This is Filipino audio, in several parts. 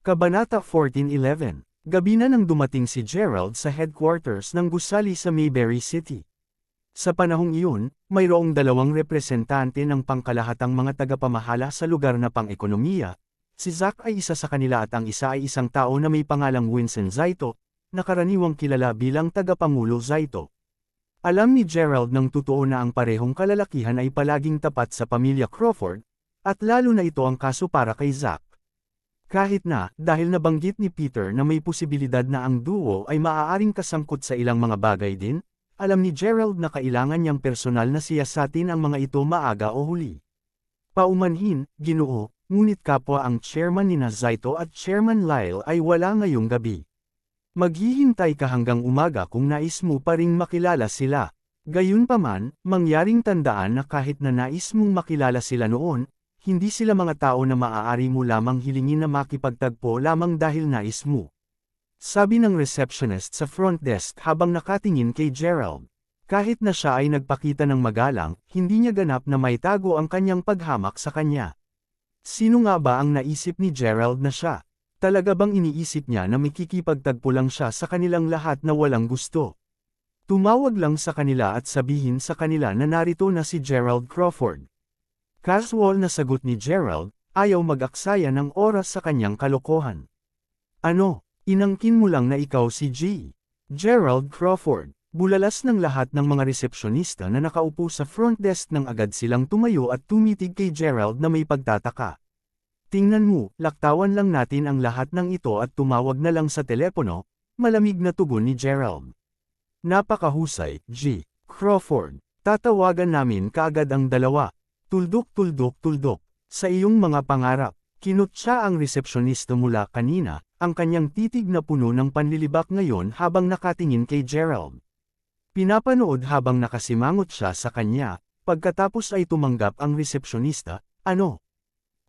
Kabanata 14:11. Gabi na nang dumating si Gerald sa headquarters ng gusali sa Mayberry City. Sa panahong iyon, mayroong dalawang representante ng pangkalahatang mga tagapamahala sa lugar na pang-ekonomiya. Si Zack ay isa sa kanila at ang isa ay isang tao na may pangalang Winston Zaito, na karaniwang kilala bilang tagapangulo Zaito. Alam ni Gerald ng totoo na ang parehong kalalakihan ay palaging tapat sa pamilya Crawford, at lalo na ito ang kaso para kay Zack. Kahit na, dahil nabanggit ni Peter na may posibilidad na ang duo ay maaaring kasangkot sa ilang mga bagay din, alam ni Gerald na kailangan niyang personal na siyasatin ang mga ito maaga o huli. Paumanhin, Ginoo, ngunit kapwa ang chairman nina Zaito at Chairman Lyle ay wala ngayong gabi. Maghihintay ka hanggang umaga kung nais mo pa ring makilala sila. Gayunpaman, mangyaring tandaan na kahit na nais mong makilala sila noon, hindi sila mga tao na maaari mo lamang hilingin na makipagtagpo lamang dahil nais mo. Sabi ng receptionist sa front desk habang nakatingin kay Gerald. Kahit na siya ay nagpakita ng magalang, hindi niya ganap na maitago ang kanyang paghamak sa kanya. Sino nga ba ang naisip ni Gerald na siya? Talaga bang iniisip niya na makikipagtagpo lang siya sa kanilang lahat na walang gusto? Tumawag lang sa kanila at sabihin sa kanila na narito na si Gerald Crawford. Casual na sagot ni Gerald, ayaw mag-aksaya ng oras sa kanyang kalokohan. Ano, inangkin mo lang na ikaw si G. Gerald Crawford. Bulalas ng lahat ng mga resepsyonista na nakaupo sa front desk nang agad silang tumayo at tumitig kay Gerald na may pagtataka. Tingnan mo, laktawan lang natin ang lahat ng ito at tumawag na lang sa telepono, malamig na tugon ni Gerald. Napakahusay, G. Crawford. Tatawagan namin kaagad ang dalawa. Tuldok. Sa iyong mga pangarap, kinutya ang resepsyonista mula kanina, ang kanyang titig na puno ng panlilibak ngayon habang nakatingin kay Gerald. Pinapanood habang nakasimangot siya sa kanya, pagkatapos ay tumanggap ang resepsyonista, ano?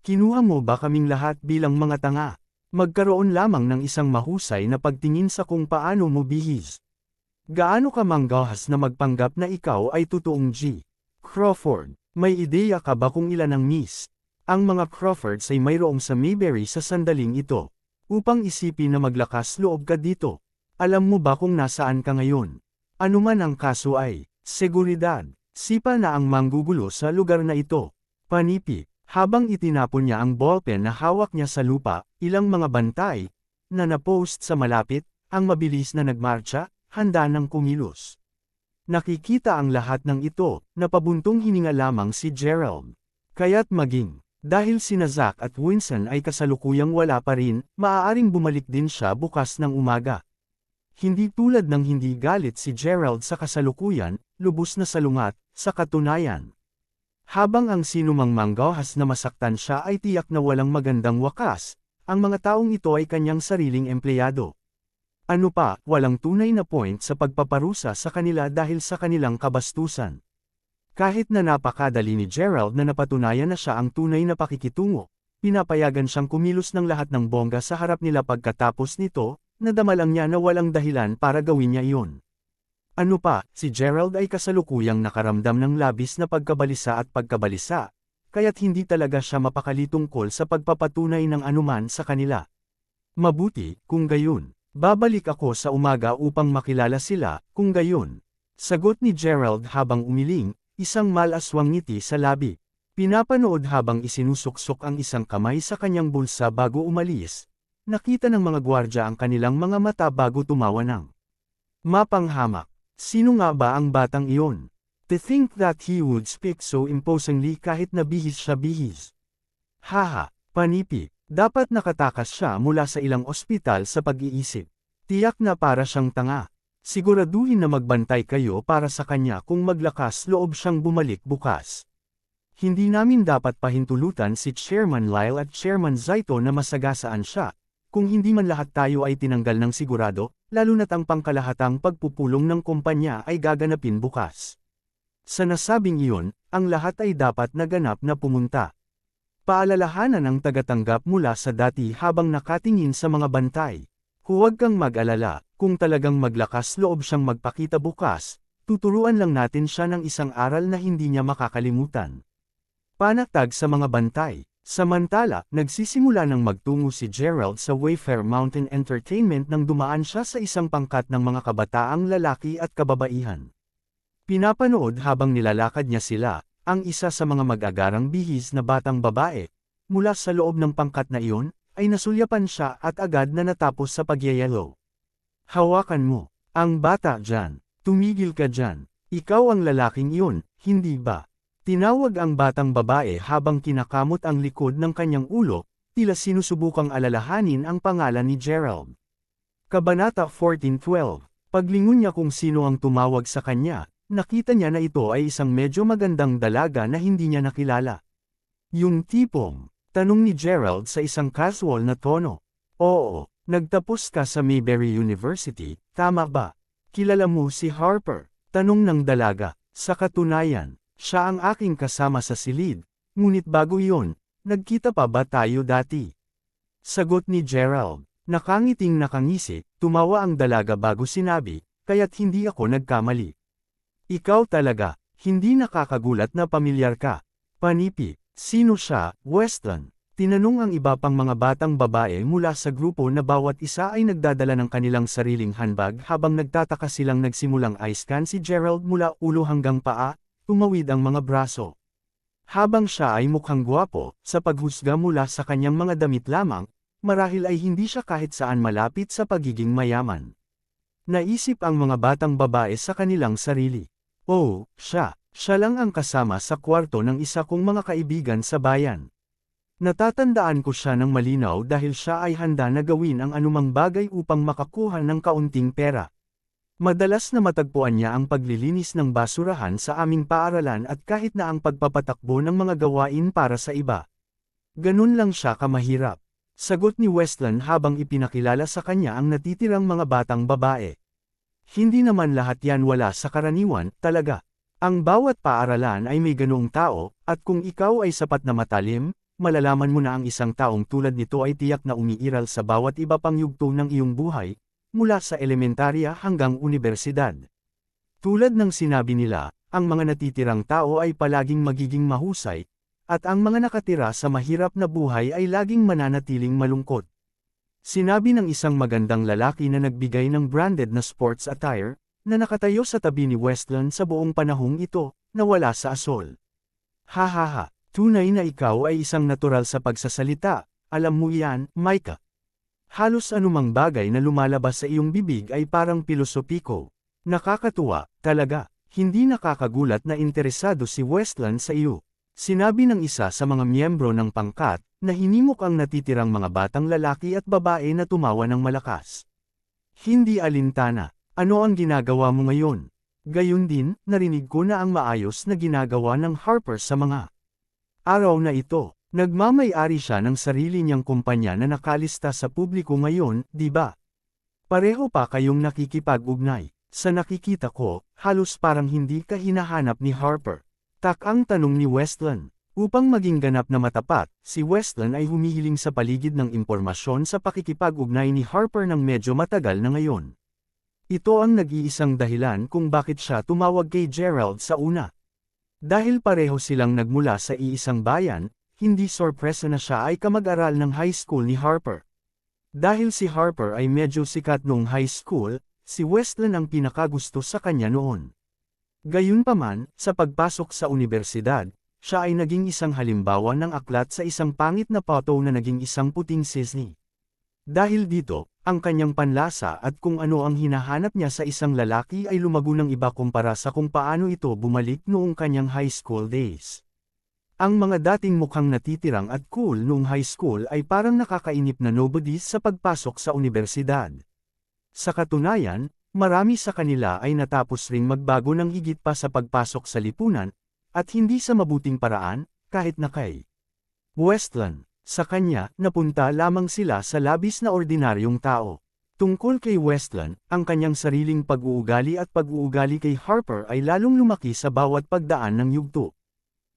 Kinuha mo ba kaming lahat bilang mga tanga? Magkaroon lamang ng isang mahusay na pagtingin sa kung paano mo bihis. Gaano ka manggahas na magpanggap na ikaw ay totoong G. Crawford? May ideya ka ba kung ilan ang miss? Ang mga Crawfords ay mayroong sa Mayberry sa sandaling ito. Upang isipin na maglakas loob ka dito. Alam mo ba kung nasaan ka ngayon? Ano man ang kaso ay, seguridad, sipa na ang manggugulo sa lugar na ito. Panipi, habang itinapon niya ang ballpen na hawak niya sa lupa, ilang mga bantay, na napost sa malapit, ang mabilis na nagmarcha, handa ng kumilos. Nakikita ang lahat ng ito, napabuntong hininga lamang si Gerald. Kaya't maging, dahil sina Zack at Winston ay kasalukuyang wala pa rin, maaaring bumalik din siya bukas ng umaga. Hindi tulad ng hindi galit si Gerald sa kasalukuyan, lubos na salungat, sa katunayan. Habang ang sinumang manggahas na masaktan siya ay tiyak na walang magandang wakas, ang mga taong ito ay kanyang sariling empleyado. Ano pa, walang tunay na point sa pagpaparusa sa kanila dahil sa kanilang kabastusan. Kahit na napakadali ni Gerald na napatunayan na siya ang tunay na pakikitungo, pinapayagan siyang kumilos ng lahat ng bongga sa harap nila pagkatapos nito, nadama lang niya na walang dahilan para gawin niya iyon. Ano pa, si Gerald ay kasalukuyang nakaramdam ng labis na pagkabalisa at pagkabalisa, kaya't hindi talaga siya mapakali tungkol sa pagpapatunay ng anuman sa kanila. Mabuti, kung gayon. Babalik ako sa umaga upang makilala sila, kung gayon. Sagot ni Gerald habang umiling, isang malaswang ngiti sa labi. Pinapanood habang isinusuksok ang isang kamay sa kanyang bulsa bago umalis. Nakita ng mga gwardya ang kanilang mga mata bago tumawa ng mapanghamak. Sino nga ba ang batang iyon? To think that he would speak so imposingly kahit na bihis siya bihis. Haha, panipi. Dapat nakatakas siya mula sa ilang ospital sa pag-iisip. Tiyak na para siyang tanga. Siguraduhin na magbantay kayo para sa kanya kung maglakas loob siyang bumalik bukas. Hindi namin dapat pahintulutan si Chairman Lyle at Chairman Zaito na masagasaan siya, kung hindi man lahat tayo ay tinanggal ng sigurado, lalo na't ang pangkalahatang pagpupulong ng kumpanya ay gaganapin bukas. Sa nasabing iyon, ang lahat ay dapat naganap na pumunta. Paalalahanan ang tagatanggap mula sa dati habang nakatingin sa mga bantay. Huwag kang mag-alala, kung talagang maglakas loob siyang magpakita bukas, tuturuan lang natin siya ng isang aral na hindi niya makakalimutan. Panatag sa mga bantay. Samantala, nagsisimula ng magtungo si Gerald sa Wayfair Mountain Entertainment nang dumaan siya sa isang pangkat ng mga kabataang lalaki at kababaihan. Pinapanood habang nilalakad niya sila, ang isa sa mga mag-agarang bihis na batang babae, mula sa loob ng pangkat na iyon, ay nasulyapan siya at agad na natapos sa pagyayelo. Hawakan mo, ang bata dyan, tumigil ka dyan, ikaw ang lalaking iyon, hindi ba? Tinawag ang batang babae habang kinakamot ang likod ng kanyang ulo, tila sinusubukang alalahanin ang pangalan ni Gerald. Kabanata 14:12. Paglingon niya kung sino ang tumawag sa kanya, nakita niya na ito ay isang medyo magandang dalaga na hindi niya nakilala. Yung tipong, tanong ni Gerald sa isang casual na tono. Oo, nagtapos ka sa Mayberry University, tama ba? Kilala mo si Harper? Tanong ng dalaga. Sa katunayan, siya ang aking kasama sa silid, ngunit bago iyon, nagkita pa ba tayo dati? Sagot ni Gerald. Nakangiting nakangisi, tumawa ang dalaga bago sinabi, kaya't hindi ako nagkamali. Ikaw talaga, hindi nakakagulat na pamilyar ka. Panipi, sino siya, Weston? Tinanong ang iba pang mga batang babae mula sa grupo na bawat isa ay nagdadala ng kanilang sariling handbag habang nagtataka silang nagsimulang eye-scan si Gerald mula ulo hanggang paa, tumawid ang mga braso. Habang siya ay mukhang gwapo, sa paghusga mula sa kanyang mga damit lamang, marahil ay hindi siya kahit saan malapit sa pagiging mayaman. Naisip ang mga batang babae sa kanilang sarili. Oh, siya lang ang kasama sa kwarto ng isa kong mga kaibigan sa bayan. Natatandaan ko siya ng malinaw dahil siya ay handa na gawin ang anumang bagay upang makakuha ng kaunting pera. Madalas na matagpuan niya ang paglilinis ng basurahan sa aming paaralan at kahit na ang pagpapatakbo ng mga gawain para sa iba. Ganun lang siya kamahirap. Sagot ni Weston habang ipinakilala sa kanya ang natitirang mga batang babae. Hindi naman lahat yan wala sa karaniwan, talaga. Ang bawat paaralan ay may ganoong tao, at kung ikaw ay sapat na matalim, malalaman mo na ang isang taong tulad nito ay tiyak na umiiral sa bawat iba pang yugto ng iyong buhay, mula sa elementarya hanggang unibersidad. Tulad ng sinabi nila, ang mga natitirang tao ay palaging magiging mahusay, at ang mga nakatira sa mahirap na buhay ay laging mananatiling malungkot. Sinabi ng isang magandang lalaki na nagbigay ng branded na sports attire, na nakatayo sa tabi ni Weston sa buong panahong ito, na wala sa asol. Hahaha, tunay na ikaw ay isang natural sa pagsasalita, alam mo yan, Micah. Halos anumang bagay na lumalabas sa iyong bibig ay parang pilosopiko. Nakakatuwa, talaga, hindi nakakagulat na interesado si Weston sa iyo. Sinabi ng isa sa mga miyembro ng pangkat, na hinimok ang natitirang mga batang lalaki at babae na tumawa ng malakas. Hindi alintana, ano ang ginagawa mo ngayon? Gayun din, narinig ko na ang maayos na ginagawa ng Harper sa mga araw na ito. Nagmamay-ari siya ng sarili niyang kumpanya na nakalista sa publiko ngayon, di ba? Pareho pa kayong nakikipag-ugnay. Sa nakikita ko, halos parang hindi ka hinahanap ni Harper. Tak ang tanong ni Weston. Upang maging ganap na matapat, si Weston ay humihiling sa paligid ng impormasyon sa pakikipag-ugnay ni Harper ng medyo matagal na ngayon. Ito ang nag-iisang dahilan kung bakit siya tumawag kay Gerald sa una. Dahil pareho silang nagmula sa iisang bayan, hindi sorpresa na siya ay kamag-aral ng high school ni Harper. Dahil si Harper ay medyo sikat noong high school, si Weston ang pinakagusto sa kanya noon. Gayunpaman, sa pagpasok sa unibersidad, siya ay naging isang halimbawa ng aklat sa isang pangit na photo na naging isang puting sisni. Dahil dito, ang kanyang panlasa at kung ano ang hinahanap niya sa isang lalaki ay lumago ng iba kumpara sa kung paano ito bumalik noong kanyang high school days. Ang mga dating mukhang natitirang at cool noong high school ay parang nakakainip na nobodies sa pagpasok sa unibersidad. Sa katunayan, marami sa kanila ay natapos ring magbago ng higit pa sa pagpasok sa lipunan, at hindi sa mabuting paraan, kahit na kay Weston. Sa kanya, napunta lamang sila sa labis na ordinaryong tao. Tungkol kay Weston, ang kanyang sariling pag-uugali at pag-uugali kay Harper ay lalong lumaki sa bawat pagdaan ng yugto.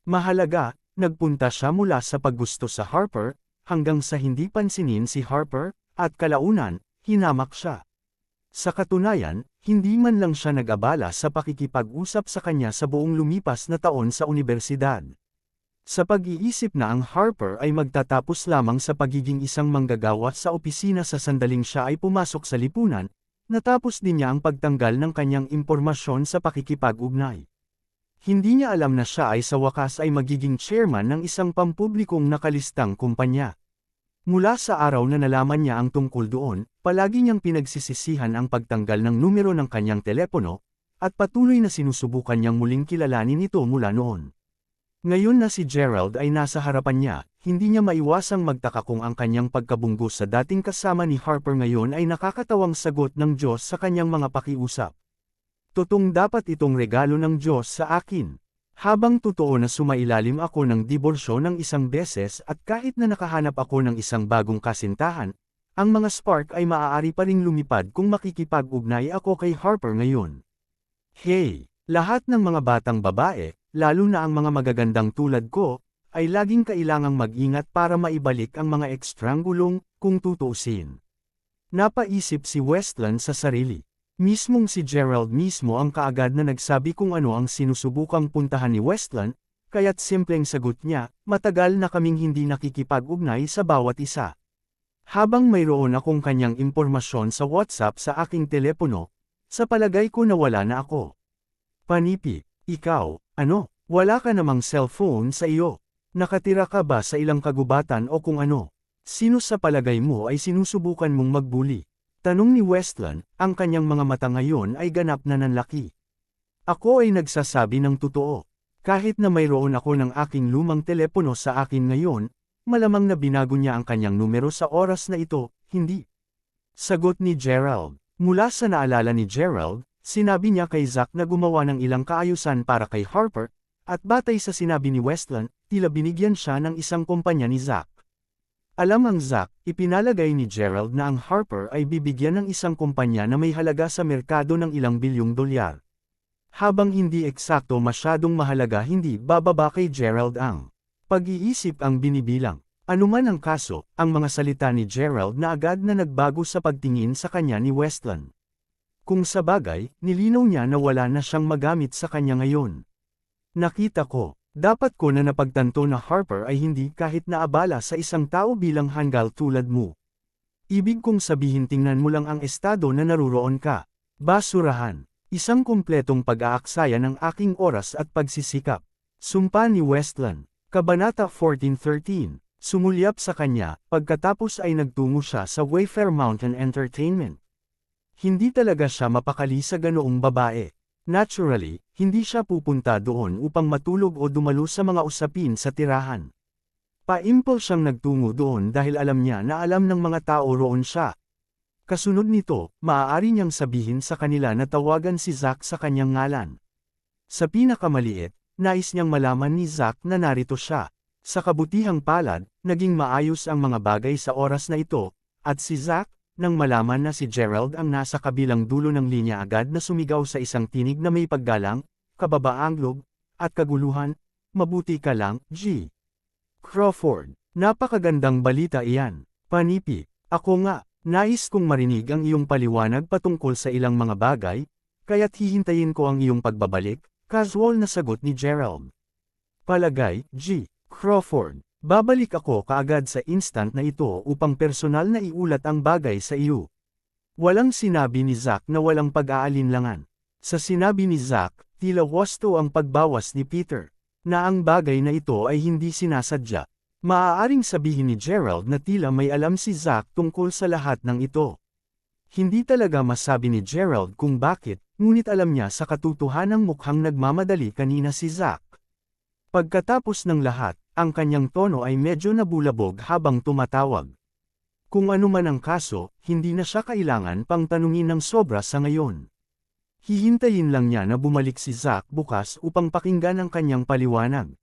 Mahalaga, nagpunta siya mula sa paggusto sa Harper, hanggang sa hindi pansinin si Harper, at kalaunan, hinamak siya. Sa katunayan, hindi man lang siya nag-abala sa pakikipag-usap sa kanya sa buong lumipas na taon sa unibersidad. Sa pag-iisip na ang Harper ay magtatapos lamang sa pagiging isang manggagawa sa opisina sa sandaling siya ay pumasok sa lipunan, natapos din niya ang pagtanggal ng kanyang impormasyon sa pakikipag-ugnay. Hindi niya alam na siya ay sa wakas ay magiging chairman ng isang pampublikong nakalistang kumpanya. Mula sa araw na nalaman niya ang tungkol doon, palagi niyang pinagsisisihan ang pagtanggal ng numero ng kanyang telepono, at patuloy na sinusubukan niyang muling kilalanin ito mula noon. Ngayon na si Gerald ay nasa harapan niya, hindi niya maiwasang magtaka kung ang kanyang pagkabunggo sa dating kasama ni Harper ngayon ay nakakatawang sagot ng Diyos sa kanyang mga pakiusap. Totoong dapat itong regalo ng Diyos sa akin. Habang totoo na sumailalim ako ng diborsyo ng isang beses at kahit na nakahanap ako ng isang bagong kasintahan, ang mga spark ay maaari pa ring lumipad kung makikipag-ugnay ako kay Harper ngayon. Hey! Lahat ng mga batang babae, lalo na ang mga magagandang tulad ko, ay laging kailangang mag-ingat para maibalik ang mga ekstranggulong, kung tutuusin. Napaisip si Westland sa sarili. Mismong si Gerald mismo ang kaagad na nagsabi kung ano ang sinusubukang puntahan ni Westland, kaya't simpleng sagot niya, matagal na kaming hindi nakikipag-ugnay sa bawat isa. Habang mayroon akong kanyang impormasyon sa WhatsApp sa aking telepono, sa palagay ko nawala na ako. Panipi, ikaw, ano, wala ka namang cellphone sa iyo? Nakatira ka ba sa ilang kagubatan o kung ano? Sino sa palagay mo ay sinusubukan mong magbuli? Tanong ni Westland, ang kanyang mga mata ngayon ay ganap na nanlaki. Ako ay nagsasabi ng totoo. Kahit na mayroon ako ng aking lumang telepono sa akin ngayon, malamang na binago niya ang kanyang numero sa oras na ito, hindi. Sagot ni Gerald. Mula sa naalala ni Gerald, sinabi niya kay Zack na gumawa ng ilang kaayusan para kay Harper, at batay sa sinabi ni Westland, tila binigyan siya ng isang kumpanya ni Zack. Alam ang Zack, ipinalagay ni Gerald na ang Harper ay bibigyan ng isang kumpanya na may halaga sa merkado ng ilang bilyong dolyar. Habang hindi eksakto masyadong mahalaga hindi bababa kay Gerald ang pag-iisip ang binibilang. Anuman ang kaso, ang mga salita ni Gerald na agad na nagbago sa pagtingin sa kanya ni Westland. Kung sa bagay, nilinaw niya na wala na siyang magamit sa kanya ngayon. Nakita ko. Dapat ko na napagtanto na Harper ay hindi kahit naabala sa isang tao bilang hanggal tulad mo. Ibig kong sabihin tingnan mo lang ang estado na naruroon ka. Basurahan. Isang kumpletong pag-aaksaya ng aking oras at pagsisikap. Sumpa ni Westland. Kabanata 14:13. Sumulyap sa kanya, pagkatapos ay nagtungo siya sa Wayfair Mountain Entertainment. Hindi talaga siya mapakali sa ganoong babae. Naturally, hindi siya pupunta doon upang matulog o dumalo sa mga usapin sa tirahan. Paimpol siyang nagtungo doon dahil alam niya na alam ng mga tao roon siya. Kasunod nito, maaari niyang sabihin sa kanila na tawagan si Zack sa kanyang ngalan. Sa pinakamaliit, nais niyang malaman ni Zack na narito siya. Sa kabutihang palad, naging maayos ang mga bagay sa oras na ito, at si Zack, nang malaman na si Gerald ang nasa kabilang dulo ng linya agad na sumigaw sa isang tinig na may paggalang, kababaanglog, at kaguluhan, mabuti ka lang, G. Crawford. Napakagandang balita iyan. Panipi, ako nga, nais kong marinig ang iyong paliwanag patungkol sa ilang mga bagay, kaya't hihintayin ko ang iyong pagbabalik, casual na sagot ni Gerald. Palagay, G. Crawford. Babalik ako kaagad sa instant na ito upang personal na iulat ang bagay sa iyo. Walang sinabi ni Zack na walang pag-aalinlangan. Sa sinabi ni Zack, tila wasto ang pagbawas ni Peter, na ang bagay na ito ay hindi sinasadya. Maaaring sabihin ni Gerald na tila may alam si Zack tungkol sa lahat ng ito. Hindi talaga masabi ni Gerald kung bakit, ngunit alam niya sa katotohanang mukhang nagmamadali kanina si Zack. Pagkatapos ng lahat, ang kanyang tono ay medyo nabulabog habang tumatawag. Kung ano man ang kaso, hindi na siya kailangan pang tanungin ng sobra sa ngayon. Hihintayin lang niya na bumalik si Zack bukas upang pakinggan ang kanyang paliwanag.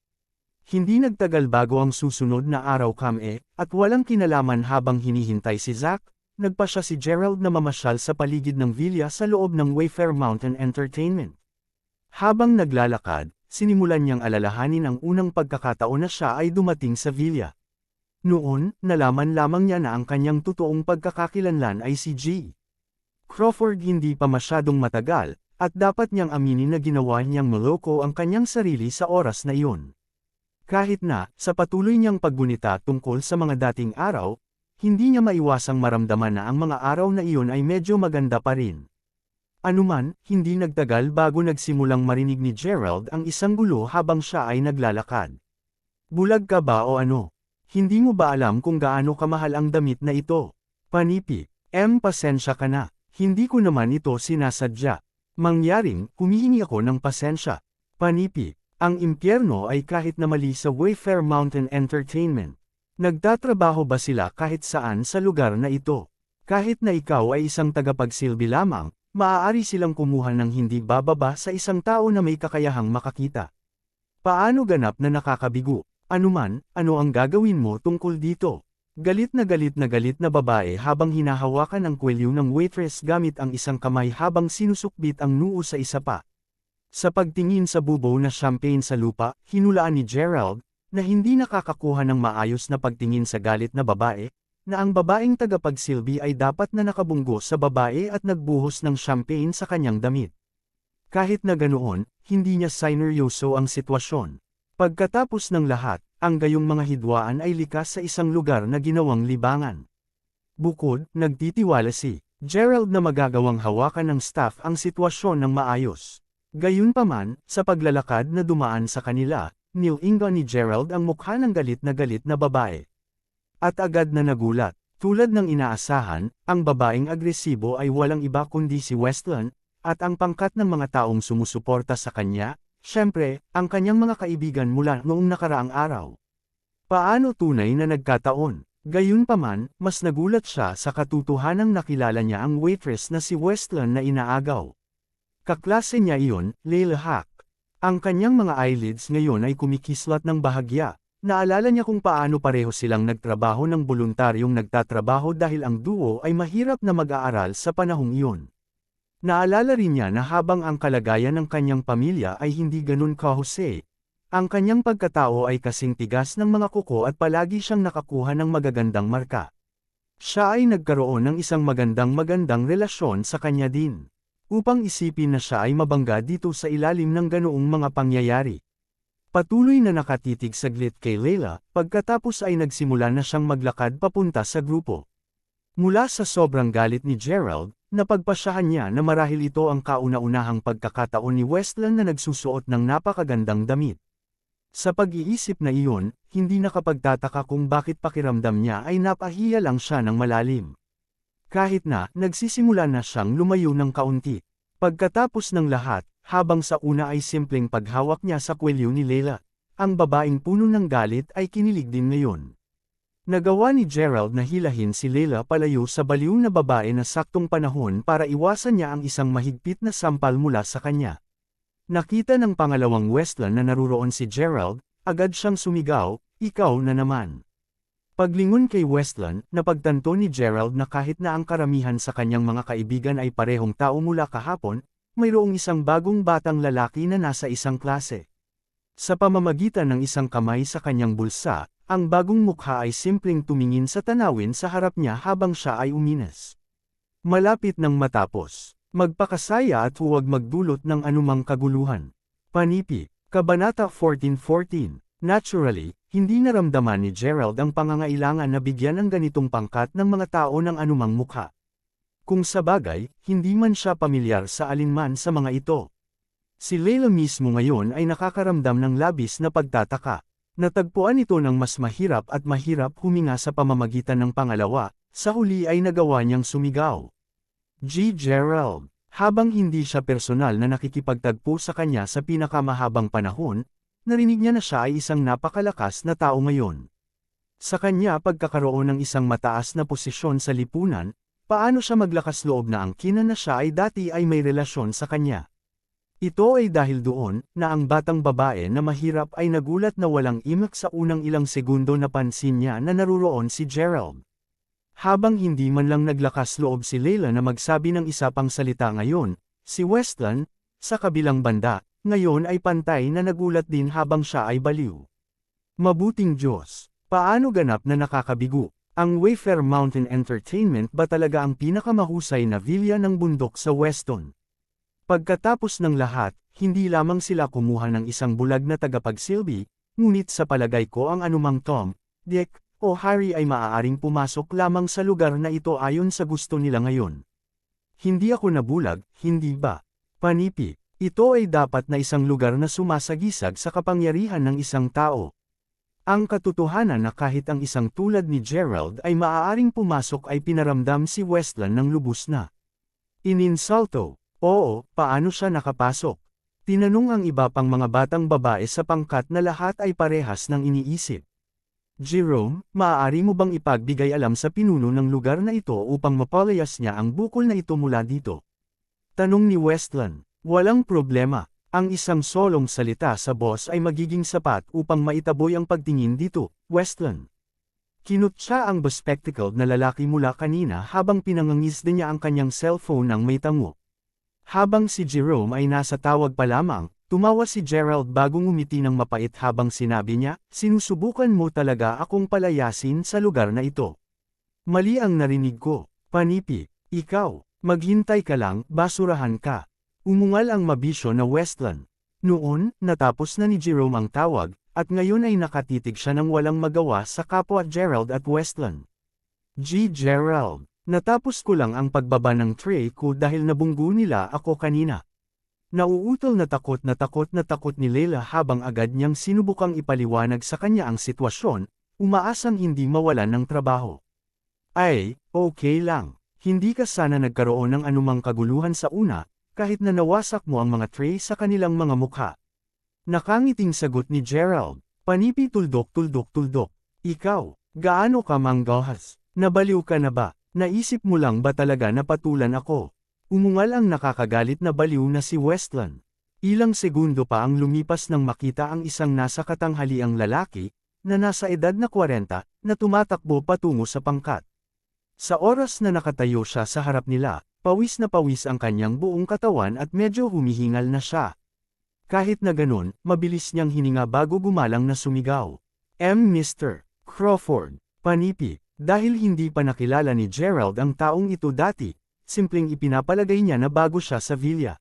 Hindi nagtagal bago ang susunod na araw at walang kinalaman habang hinihintay si Zack, nagpa siya si Gerald na mamasyal sa paligid ng villa sa loob ng Wayfair Mountain Entertainment. Habang naglalakad, sinimulan niyang alalahanin ang unang pagkakataon na siya ay dumating sa villa. Noon, nalaman lamang niya na ang kanyang totoong pagkakakilanlan ay si G. Crawford hindi pa masyadong matagal, at dapat niyang aminin na ginawa niyang maloko ang kanyang sarili sa oras na iyon. Kahit na, sa patuloy niyang paggunita tungkol sa mga dating araw, hindi niya maiwasang maramdaman na ang mga araw na iyon ay medyo maganda pa rin. Anuman, hindi nagtagal bago nagsimulang marinig ni Gerald ang isang gulo habang siya ay naglalakad. Bulag ka ba o ano? Hindi mo ba alam kung gaano kamahal ang damit na ito? Panipi, pasensya ka na. Hindi ko naman ito sinasadya. Mangyaring, humihingi ako ng pasensya. Panipi, ang impyerno ay kahit na mali sa Wayfair Mountain Entertainment. Nagtatrabaho ba sila kahit saan sa lugar na ito? Kahit na ikaw ay isang tagapagsilbi lamang, maaari silang kumuha ng hindi bababa sa isang tao na may kakayahang makakita. Paano ganap na nakakabigo? Anuman, ano ang gagawin mo tungkol dito? Galit na babae habang hinahawakan ang kwelyo ng waitress gamit ang isang kamay habang sinusukbit ang noo sa isa pa. Sa pagtingin sa bubo na champagne sa lupa, hinulaan ni Gerald, na hindi nakakakuha ng maayos na pagtingin sa galit na babae, na ang babaeng tagapagsilbi ay dapat na nakabunggo sa babae at nagbuhos ng champagne sa kanyang damit. Kahit na ganoon, hindi niya sineryoso ang sitwasyon. Pagkatapos ng lahat, ang gayong mga hidwaan ay likas sa isang lugar na ginawang libangan. Bukod, nagtitiwala si Gerald na magagawang hawakan ng staff ang sitwasyon ng maayos. Gayunpaman, sa paglalakad na dumaan sa kanila, nilinga ni Gerald ang mukha ng galit na babae. At agad na nagulat, tulad ng inaasahan, ang babaeng agresibo ay walang iba kundi si Westland, at ang pangkat ng mga taong sumusuporta sa kanya, syempre, ang kanyang mga kaibigan mula noong nakaraang araw. Paano tunay na nagkataon? Gayunpaman, mas nagulat siya sa katotohanang nakilala niya ang waitress na si Westland na inaagaw. Kaklase niya iyon, Layla Hack. Ang kanyang mga eyelids ngayon ay kumikislat ng bahagya. Naalala niya kung paano pareho silang nagtrabaho ng voluntaryong nagtatrabaho dahil ang duo ay mahirap na mag-aaral sa panahong iyon. Naalala rin niya na habang ang kalagayan ng kanyang pamilya ay hindi ganun kahusay, ang kanyang pagkatao ay kasing tigas ng mga kuko at palagi siyang nakakuha ng magagandang marka. Siya ay nagkaroon ng isang magandang relasyon sa kanya din. Upang isipin na siya ay mabangga dito sa ilalim ng ganoong mga pangyayari. Patuloy na nakatitig saglit kay Layla, pagkatapos ay nagsimula na siyang maglakad papunta sa grupo. Mula sa sobrang galit ni Gerald, napagpasyahan niya na marahil ito ang kauna-unahang pagkakataon ni Westland na nagsusuot ng napakagandang damit. Sa pag-iisip na iyon, hindi nakapagtataka kung bakit pakiramdam niya ay napahiya lang siya ng malalim. Kahit na, nagsisimula na siyang lumayo ng kaunti. Pagkatapos ng lahat, habang sa una ay simpleng paghawak niya sa kwelyo ni Layla, ang babaeng puno ng galit ay kinilig din ngayon. Nagawa ni Gerald na hilahin si Layla palayo sa baliw na babae na saktong panahon para iwasan niya ang isang mahigpit na sampal mula sa kanya. Nakita ng pangalawang Westland na naruroon si Gerald, agad siyang sumigaw, "Ikaw na naman." Paglingon kay Westland, napagtanto ni Gerald na kahit na ang karamihan sa kanyang mga kaibigan ay parehong tao mula kahapon, mayroong isang bagong batang lalaki na nasa isang klase. Sa pamamagitan ng isang kamay sa kanyang bulsa, ang bagong mukha ay simpleng tumingin sa tanawin sa harap niya habang siya ay uminas. Malapit nang matapos, magpakasaya at huwag magdulot ng anumang kaguluhan. Panipi, Kabanata 14:14. Naturally, hindi naramdaman ni Gerald ang pangangailangan na bigyan ng ganitong pangkat ng mga tao ng anumang mukha. Kung sabagay, hindi man siya pamilyar sa alinman sa mga ito. Si Layla mismo ngayon ay nakakaramdam ng labis na pagtataka. Natagpuan ito ng mas mahirap at mahirap huminga sa pamamagitan ng pangalawa, sa huli ay nagawa niyang sumigaw. Gerald. Habang hindi siya personal na nakikipagtagpo sa kanya sa pinakamahabang panahon, narinig niya na siya ay isang napakalakas na tao ngayon. Sa kanya pagkakaroon ng isang mataas na posisyon sa lipunan, paano siya maglakas loob na angkinan na siya ay dati ay may relasyon sa kanya. Ito ay dahil doon, na ang batang babae na mahirap ay nagulat na walang imak sa unang ilang segundo na pansin niya na naruroon si Gerald. Habang hindi man lang naglakas loob si Layla na magsabi ng isa pang salita ngayon, si Westland, sa kabilang banda, ngayon ay pantay na nagulat din habang siya ay baliw. Mabuting Diyos, paano ganap na nakakabigo? Ang Wayfair Mountain Entertainment ba talaga ang pinakamahusay na villa ng bundok sa Weston? Pagkatapos ng lahat, hindi lamang sila kumuha ng isang bulag na tagapagsilbi, ngunit sa palagay ko ang anumang Tom, Dick, o Harry ay maaaring pumasok lamang sa lugar na ito ayon sa gusto nila ngayon. Hindi ako nabulag, hindi ba? Panipi, ito ay dapat na isang lugar na sumasagisag sa kapangyarihan ng isang tao. Ang katotohanan na kahit ang isang tulad ni Gerald ay maaaring pumasok ay pinaramdam si Westland ng lubos na. Ininsulto, oo, paano siya nakapasok? Tinanong ang iba pang mga batang babae sa pangkat na lahat ay parehas ng iniisip. Jerome, maaari mo bang ipagbigay alam sa pinuno ng lugar na ito upang mapalayas niya ang bukol na ito mula dito? Tanong ni Westland. Walang problema. Ang isang solong salita sa boss ay magiging sapat upang maitaboy ang pagtingin dito, Westland. Kinutya ang bespectacled na lalaki mula kanina habang pinangangisda niya ang kanyang cellphone ng may tango. Habang si Jerome ay nasa tawag pa lamang, tumawa si Gerald bago ngumiti ng mapait habang sinabi niya, sinusubukan mo talaga akong palayasin sa lugar na ito. Mali ang narinig ko, Panipi, ikaw, maghintay ka lang, basurahan ka. Umungal ang mabisyo na Westland. Noon, natapos na ni Jerome ang tawag, at ngayon ay nakatitig siya ng walang magawa sa kapwa Gerald at Westland. Gerald, natapos ko lang ang pagbaba ng tray ko dahil nabunggo nila ako kanina. Nauutol na takot ni Leila habang agad niyang sinubukang ipaliwanag sa kanya ang sitwasyon, umaasang hindi mawalan ng trabaho. Ay, okay lang. Hindi ka sana nagkaroon ng anumang kaguluhan sa una, kahit na nawasak mo ang mga tray sa kanilang mga mukha. Nakangiting sagot ni Gerald, Panipi tuldok. Ikaw, gaano ka manggahas? Nabaliw ka na ba? Naisip mo lang ba talaga na patulan ako? Umungal ang nakakagalit na baliw na si Westland. Ilang segundo pa ang lumipas nang makita ang isang nasa katanghaliang lalaki, na nasa edad na 40, na tumatakbo patungo sa pangkat. Sa oras na nakatayo siya sa harap nila, pawis na pawis ang kanyang buong katawan at medyo humihingal na siya. Kahit na ganun, mabilis niyang hininga bago gumalang na sumigaw. Mr. Crawford, Panipi, dahil hindi pa nakilala ni Gerald ang taong ito dati, simpleng ipinapalagay niya na bago siya sa villa.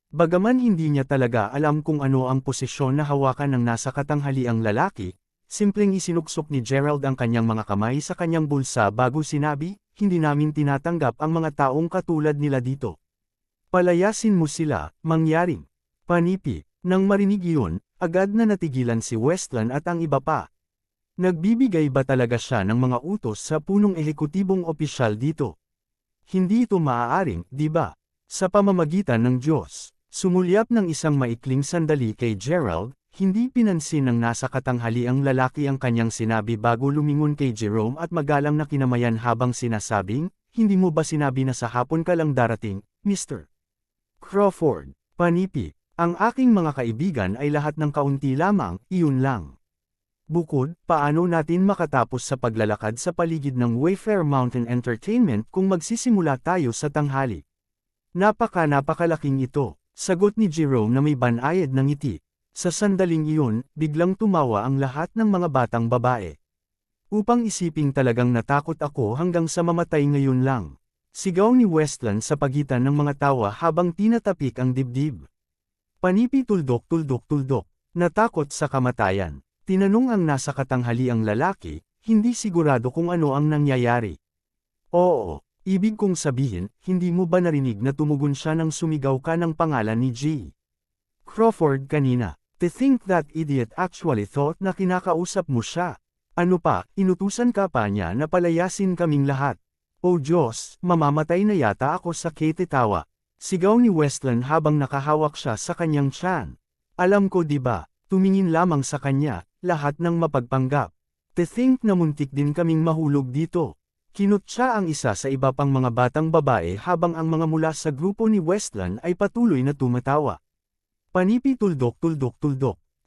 Bagaman hindi niya talaga alam kung ano ang posisyon na hawakan ng nasa katanghaliang lalaki, simpleng isinuksok ni Gerald ang kanyang mga kamay sa kanyang bulsa bago sinabi, hindi namin tinatanggap ang mga taong katulad nila dito. Palayasin mo sila, mangyaring. Panipi, nang marinig iyon, agad na natigilan si Westland at ang iba pa. Nagbibigay ba talaga siya ng mga utos sa punong ehekutibong opisyal dito? Hindi ito maaaring, di ba? Sa pamamagitan ng Diyos, sumulyap ng isang maikling sandali kay Gerald, hindi pinansin ng nasa katanghaliang lalaki ang kanyang sinabi bago lumingon kay Jerome at magalang na kinamayan habang sinasabing, hindi mo ba sinabi na sa hapon ka lang darating, Mr. Crawford? Panipi, ang aking mga kaibigan ay lahat ng kaunti lamang, iyon lang. Bukod, paano natin makatapos sa paglalakad sa paligid ng Wayfair Mountain Entertainment kung magsisimula tayo sa tanghali? Napakalaking ito, sagot ni Jerome na may banayad ng ngiti. Sa sandaling iyon, biglang tumawa ang lahat ng mga batang babae. Upang isiping talagang natakot ako hanggang sa mamatay ngayon lang. Sigaw ni Westland sa pagitan ng mga tawa habang tinatapik ang dibdib. Panipi tuldok. Natakot sa kamatayan. Tinanong ang nasa katanghaliang lalaki, hindi sigurado kung ano ang nangyayari. Oo, ibig kong sabihin, hindi mo ba narinig na tumugon siya nang sumigaw ka ng pangalan ni G. Crawford kanina? To think that idiot actually thought na kinakausap mo siya. Ano pa, inutusan ka pa niya na palayasin kaming lahat. Oh Diyos, mamamatay na yata ako sa ketetawa. Sigaw ni Westland habang nakahawak siya sa kanyang tiyan. Alam ko diba, tumingin lamang sa kanya, lahat ng mapagpanggap. To think na muntik din kaming mahulog dito. Kinutya ang isa sa iba pang mga batang babae habang ang mga mula sa grupo ni Westland ay patuloy na tumatawa. Panipi tuldok.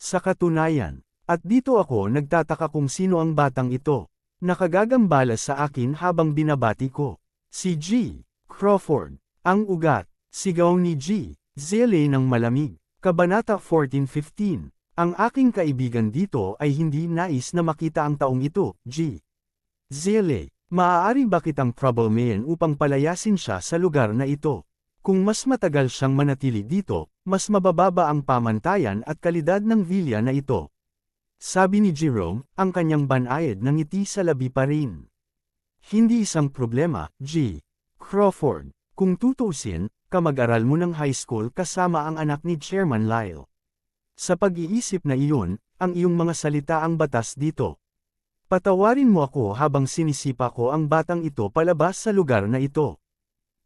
Sa katunayan, at dito ako nagtataka kung sino ang batang ito. Nakagagambala sa akin habang binabati ko. Si G. Crawford. Ang ugat. Sigaw ni G. Zele ng malamig. Kabanata 14:15. Ang aking kaibigan dito ay hindi nais na makita ang taong ito, G. Zele. Maaari ba kitang troublemayan upang palayasin siya sa lugar na ito? Kung mas matagal siyang manatili dito, mas mabababa ang pamantayan at kalidad ng villa na ito. Sabi ni Jerome, ang kanyang banayad ng ngiti sa labi pa rin. Hindi isang problema, G. Crawford. Kung tutuusin, kamag-aral mo ng high school kasama ang anak ni Chairman Lyle. Sa pag-iisip na iyon, ang iyong mga salita ang batas dito. Patawarin mo ako habang sinisipa ko ang batang ito palabas sa lugar na ito.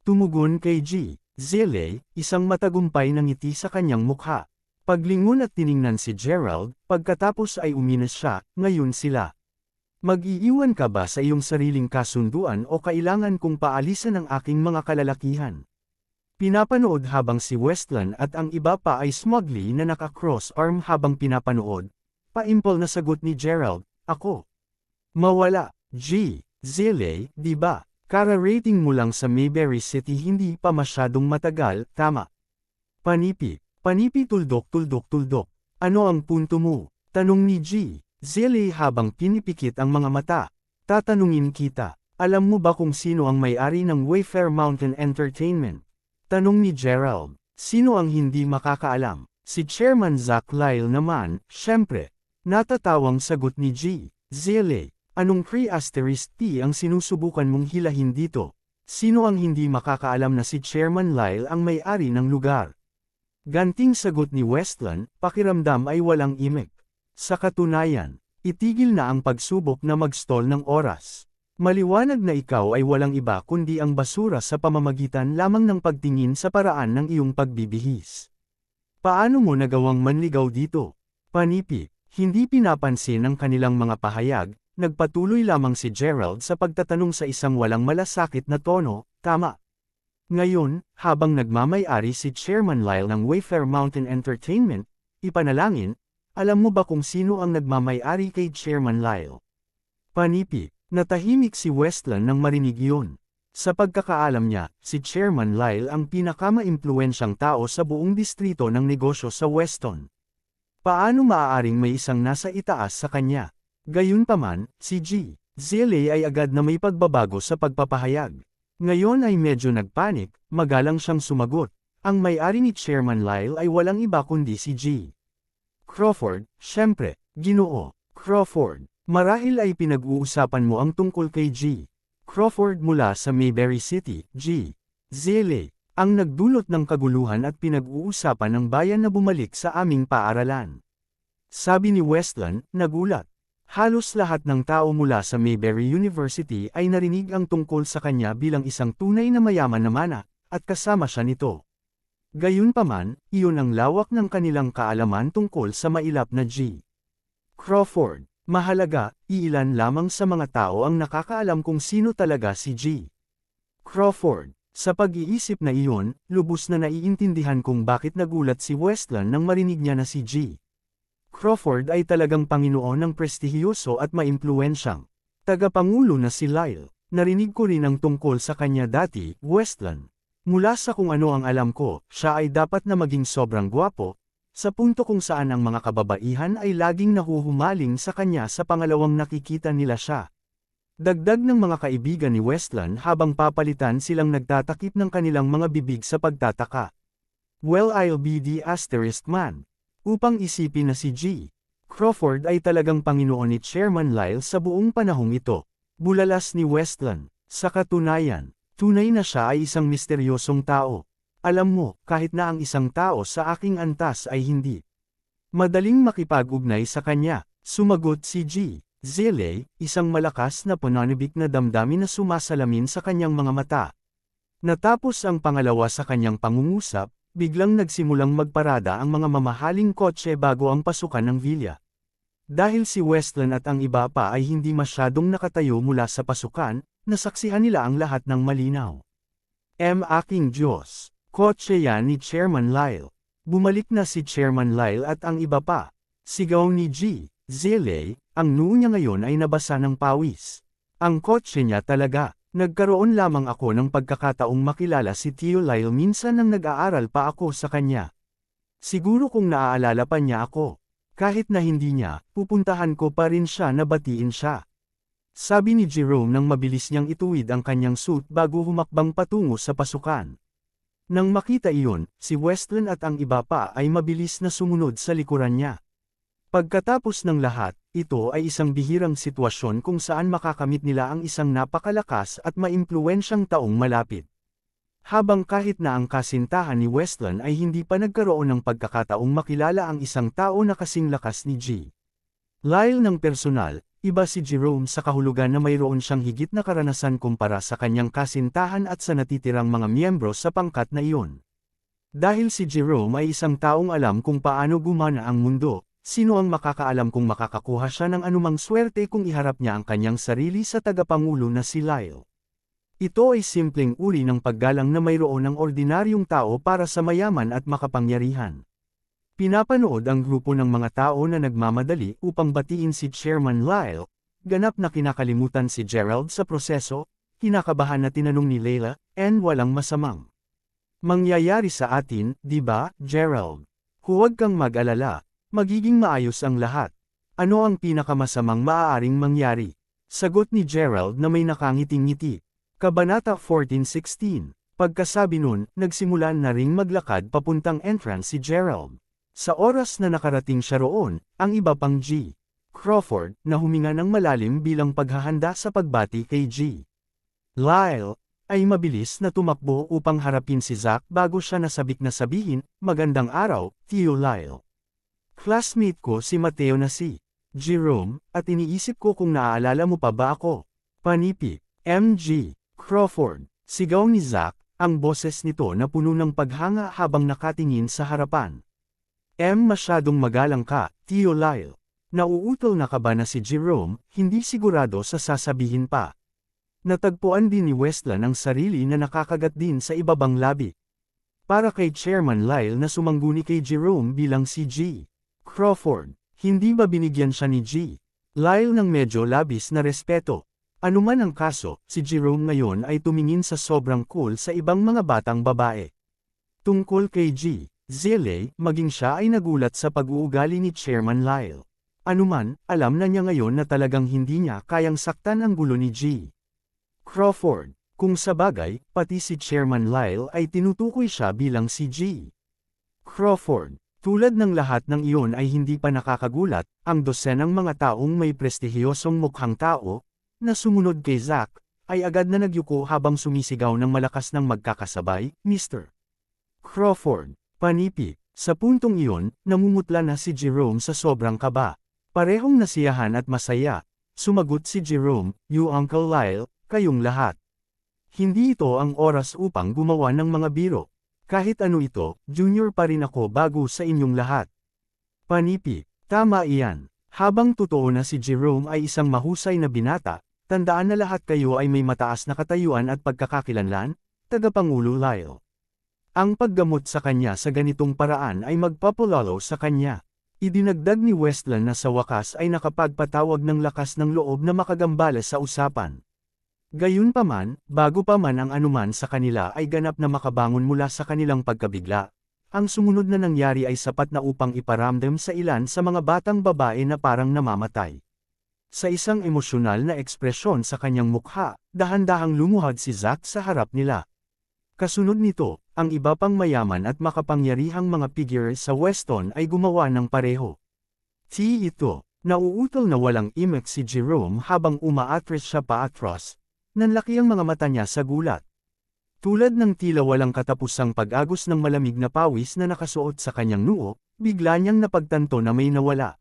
Tumugon kay G. Zille, isang matagumpay na ngiti sa kanyang mukha. Paglingon at tiningnan si Gerald, pagkatapos ay uminas siya, ngayon sila. Mag-iiwan ka ba sa iyong sariling kasunduan o kailangan kong paalisan ang aking mga kalalakihan? Pinapanood habang si Westland at ang iba pa ay smugly na naka-cross arm habang pinapanood. Paimpol na sagot ni Gerald, ako. Mawala, G. Zille, di ba? Kara-rating mo lang sa Mayberry City hindi pa masyadong matagal, tama? Panipi. Panipi tuldok. Ano ang punto mo? Tanong ni G. Zille habang pinipikit ang mga mata. Tatanungin kita, alam mo ba kung sino ang may-ari ng Wayfair Mountain Entertainment? Tanong ni Gerald. Sino ang hindi makakaalam? Si Chairman Zach Lyle naman, syempre. Natatawang sagot ni G. Zille, anong pre-*T ang sinusubukan mong hilahin dito? Sino ang hindi makakaalam na si Chairman Lyle ang may-ari ng lugar? Ganting sagot ni Westland, pakiramdam ay walang imik. Sa katunayan, itigil na ang pagsubok na mag-stall ng oras. Maliwanag na ikaw ay walang iba kundi ang basura sa pamamagitan lamang ng pagtingin sa paraan ng iyong pagbibihis. Paano mo nagawang manligaw dito? Panipi, hindi pinapansin ang kanilang mga pahayag, nagpatuloy lamang si Gerald sa pagtatanong sa isang walang malasakit na tono, tama. Ngayon, habang nagmamay-ari si Chairman Lyle ng Wayfair Mountain Entertainment, ipanalangin, alam mo ba kung sino ang nagmamay-ari kay Chairman Lyle? Panipi, natahimik si Westland nang marinig yun. Sa pagkakaalam niya, si Chairman Lyle ang pinakama-impluwensyang tao sa buong distrito ng negosyo sa Weston. Paano maaaring may isang nasa itaas sa kanya? Gayunpaman, si G. Zille ay agad na may pagbabago sa pagpapahayag. Ngayon ay medyo nagpanik, magalang siyang sumagot. Ang may-ari ni Chairman Lyle ay walang iba kundi si G. Crawford, syempre, Ginoo. Crawford, marahil ay pinag-uusapan mo ang tungkol kay G. Crawford mula sa Mayberry City, G. Zille, ang nagdulot ng kaguluhan at pinag-uusapan ng bayan na bumalik sa aming paaralan. Sabi ni Westland, nagulat. Halos lahat ng tao mula sa Mayberry University ay narinig ang tungkol sa kanya bilang isang tunay na mayaman na mana, at kasama siya nito. Gayunpaman, iyon ang lawak ng kanilang kaalaman tungkol sa mailap na G. Crawford, mahalaga, iilan lamang sa mga tao ang nakakaalam kung sino talaga si G. Crawford, sa pag-iisip na iyon, lubos na naiintindihan kung bakit nagulat si Westland nang marinig niya na si G. Crawford ay talagang Panginoon ng prestihiyoso at maimpluwensyang tagapangulo na si Lyle. Narinig ko rin ang tungkol sa kanya dati, Westland. Mula sa kung ano ang alam ko, siya ay dapat na maging sobrang gwapo, sa punto kung saan ang mga kababaihan ay laging nahuhumaling sa kanya sa pangalawang nakikita nila siya. Dagdag ng mga kaibigan ni Westland habang papalitan silang nagtatakip ng kanilang mga bibig sa pagtataka. Well, I'll be the asterisk man. Upang isipin na si G. Crawford ay talagang Panginoon ni Chairman Lyle sa buong panahong ito. Bulalas ni Westland. Sa katunayan, tunay na siya ay isang misteryosong tao. Alam mo, kahit na ang isang tao sa aking antas ay hindi madaling makipag-ugnay sa kanya, sumagot si G. Zille, isang malakas na pananibik na damdamin na sumasalamin sa kanyang mga mata. Natapos ang pangalawa sa kanyang pangungusap, biglang nagsimulang magparada ang mga mamahaling kotse bago ang pasukan ng villa. Dahil si Westland at ang iba pa ay hindi masyadong nakatayo mula sa pasukan, nasaksihan nila ang lahat ng malinaw. Aking Diyos! Kotse yan ni Chairman Lyle. Bumalik na si Chairman Lyle at ang iba pa. Sigaw ni G. Zille, ang noo niya ngayon ay nabasa ng pawis. Ang kotse niya talaga. Nagkaroon lamang ako ng pagkakataong makilala si Tio Lyle minsan nang nag-aaral pa ako sa kanya. Siguro kung naaalala pa niya ako. Kahit na hindi niya, pupuntahan ko pa rin siya na batiin siya. Sabi ni Jerome nang mabilis niyang ituwid ang kanyang suit bago humakbang patungo sa pasukan. Nang makita iyon, si Westland at ang iba pa ay mabilis na sumunod sa likuran niya. Pagkatapos ng lahat, ito ay isang bihirang sitwasyon kung saan makakamit nila ang isang napakalakas at maimpluwensyang taong malapit. Habang kahit na ang kasintahan ni Westland ay hindi pa nagkaroon ng pagkakataong makilala ang isang tao na kasing lakas ni G. Lyle ng personal, iba si Jerome sa kahulugan na mayroon siyang higit na karanasan kumpara sa kanyang kasintahan at sa natitirang mga miyembro sa pangkat na iyon. Dahil si Jerome ay isang taong alam kung paano gumana ang mundo, sino ang makakaalam kung makakakuha siya ng anumang swerte kung iharap niya ang kanyang sarili sa tagapangulo na si Lyle. Ito ay simpleng uri ng paggalang na mayroon ng ordinaryong tao para sa mayaman at makapangyarihan. Pinapanood ang grupo ng mga tao na nagmamadali upang batiin si Chairman Lyle, ganap na kinakalimutan si Gerald sa proseso, kinakabahan na tinanong ni Layla, and walang masamang mangyayari sa atin, di ba, Gerald? Huwag kang mag-alala. Magiging maayos ang lahat. Ano ang pinakamasamang maaaring mangyari? Sagot ni Gerald na may nakangiting-ngiti. Kabanata 14:16. Pagkasabi nun, nagsimulan na ring maglakad papuntang entrance si Gerald. Sa oras na nakarating siya roon, ang iba pang G. Crawford, na huminga ng malalim bilang paghahanda sa pagbati kay G. Lyle, ay mabilis na tumakbo upang harapin si Zack bago siya nasabik na sabihin, "Magandang araw, Tio Lyle. Classmate ko si Mateo na si Jerome, at iniisip ko kung naaalala mo pa ba ako." Panipi, M.G. Crawford, sigaw ni Zack, ang boses nito na puno ng paghanga habang nakatingin sa harapan. Masyadong magalang ka, Tio Lyle. Nauutol na ka ba na si Jerome, hindi sigurado sa sasabihin pa. Natagpuan din ni Westland ang sarili na nakakagat din sa ibabang labi. Para kay Chairman Lyle na sumangguni kay Jerome bilang si G. Crawford, hindi ba binigyan siya ni G. Lyle ng medyo labis na respeto? Anuman ang kaso, si Jerome ngayon ay tumingin sa sobrang cool sa ibang mga batang babae. Tungkol kay G. Zille, maging siya ay nagulat sa pag-uugali ni Chairman Lyle. Anuman, alam na niya ngayon na talagang hindi niya kayang saktan ang gulo ni G. Crawford, kung sabagay, pati si Chairman Lyle ay tinutukoy siya bilang si G. Crawford. Tulad ng lahat ng iyon ay hindi pa nakakagulat, ang dosenang mga taong may prestihiyosong mukhang tao, na sumunod kay Zack, ay agad na nagyuko habang sumisigaw ng malakas ng magkakasabay, "Mr. Crawford." Panipi, sa puntong iyon, namumutla na si Jerome sa sobrang kaba. Parehong nasiyahan at masaya. Sumagot si Jerome, "You Uncle Lyle, kayong lahat. Hindi ito ang oras upang gumawa ng mga biro. Kahit ano ito, junior pa rin ako bago sa inyong lahat." Panipi, tama iyan. Habang totoo na si Jerome ay isang mahusay na binata, tandaan na lahat kayo ay may mataas na katayuan at pagkakakilanlan, Tagapangulo Lyle. Ang paggamot sa kanya sa ganitong paraan ay magpapalalo sa kanya. Idinagdag ni Westland na sa wakas ay nakapagpatawag ng lakas ng loob na makagambala sa usapan. Gayunpaman, bago pa man ang anuman sa kanila ay ganap na makabangon mula sa kanilang pagkabigla, ang sumunod na nangyari ay sapat na upang iparamdam sa ilan sa mga batang babae na parang namamatay. Sa isang emosyonal na ekspresyon sa kanyang mukha, dahan-dahang lumuhad si Zack sa harap nila. Kasunod nito, ang iba pang mayaman at makapangyarihang mga figure sa Weston ay gumawa ng pareho. Ito, nauutol na walang imek si Jerome habang umaatras siya paatras. Nanlaki ang mga mata niya sa gulat. Tulad ng tila walang katapusang pag-agos ng malamig na pawis na nakasuot sa kanyang noo, bigla niyang napagtanto na may nawala.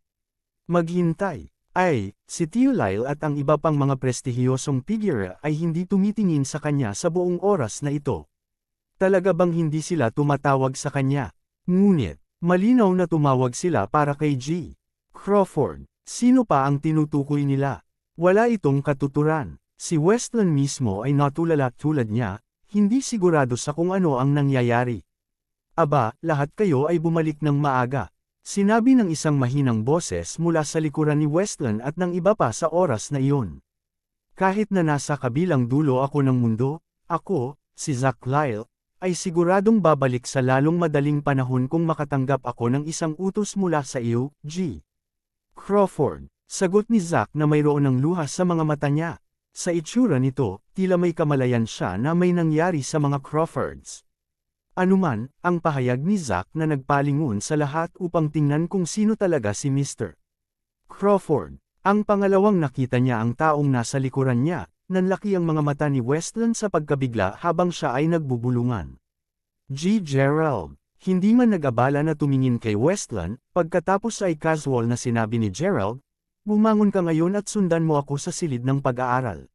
Maghintay. Ay, si Tio Lyle at ang iba pang mga prestihiyosong figure ay hindi tumitingin sa kanya sa buong oras na ito. Talaga bang hindi sila tumatawag sa kanya? Ngunit, malinaw na tumawag sila para kay G. Crawford. Sino pa ang tinutukoy nila? Wala itong katuturan. Si Westland mismo ay natulala tulad niya, hindi sigurado sa kung ano ang nangyayari. "Aba, lahat kayo ay bumalik ng maaga," sinabi ng isang mahinang boses mula sa likuran ni Westland at ng iba pa sa oras na iyon. "Kahit na nasa kabilang dulo ako ng mundo, ako, si Zack Lyle, ay siguradong babalik sa lalong madaling panahon kung makatanggap ako ng isang utos mula sa iyo, G. Crawford." Sagot ni Zack na mayroon ng luha sa mga mata niya. Sa itsura nito, tila may kamalayan siya na may nangyari sa mga Crawfords. Anuman, ang pahayag ni Zack na nagpalingon sa lahat upang tingnan kung sino talaga si Mr. Crawford. Ang pangalawang nakita niya ang taong nasa likuran niya, nanlaki ang mga mata ni Westland sa pagkabigla habang siya ay nagbubulungan. G. Gerald. Hindi man nag-abala na tumingin kay Westland, pagkatapos ay casual na sinabi ni Gerald, "Bumangon ka ngayon at sundan mo ako sa silid ng pag-aaral.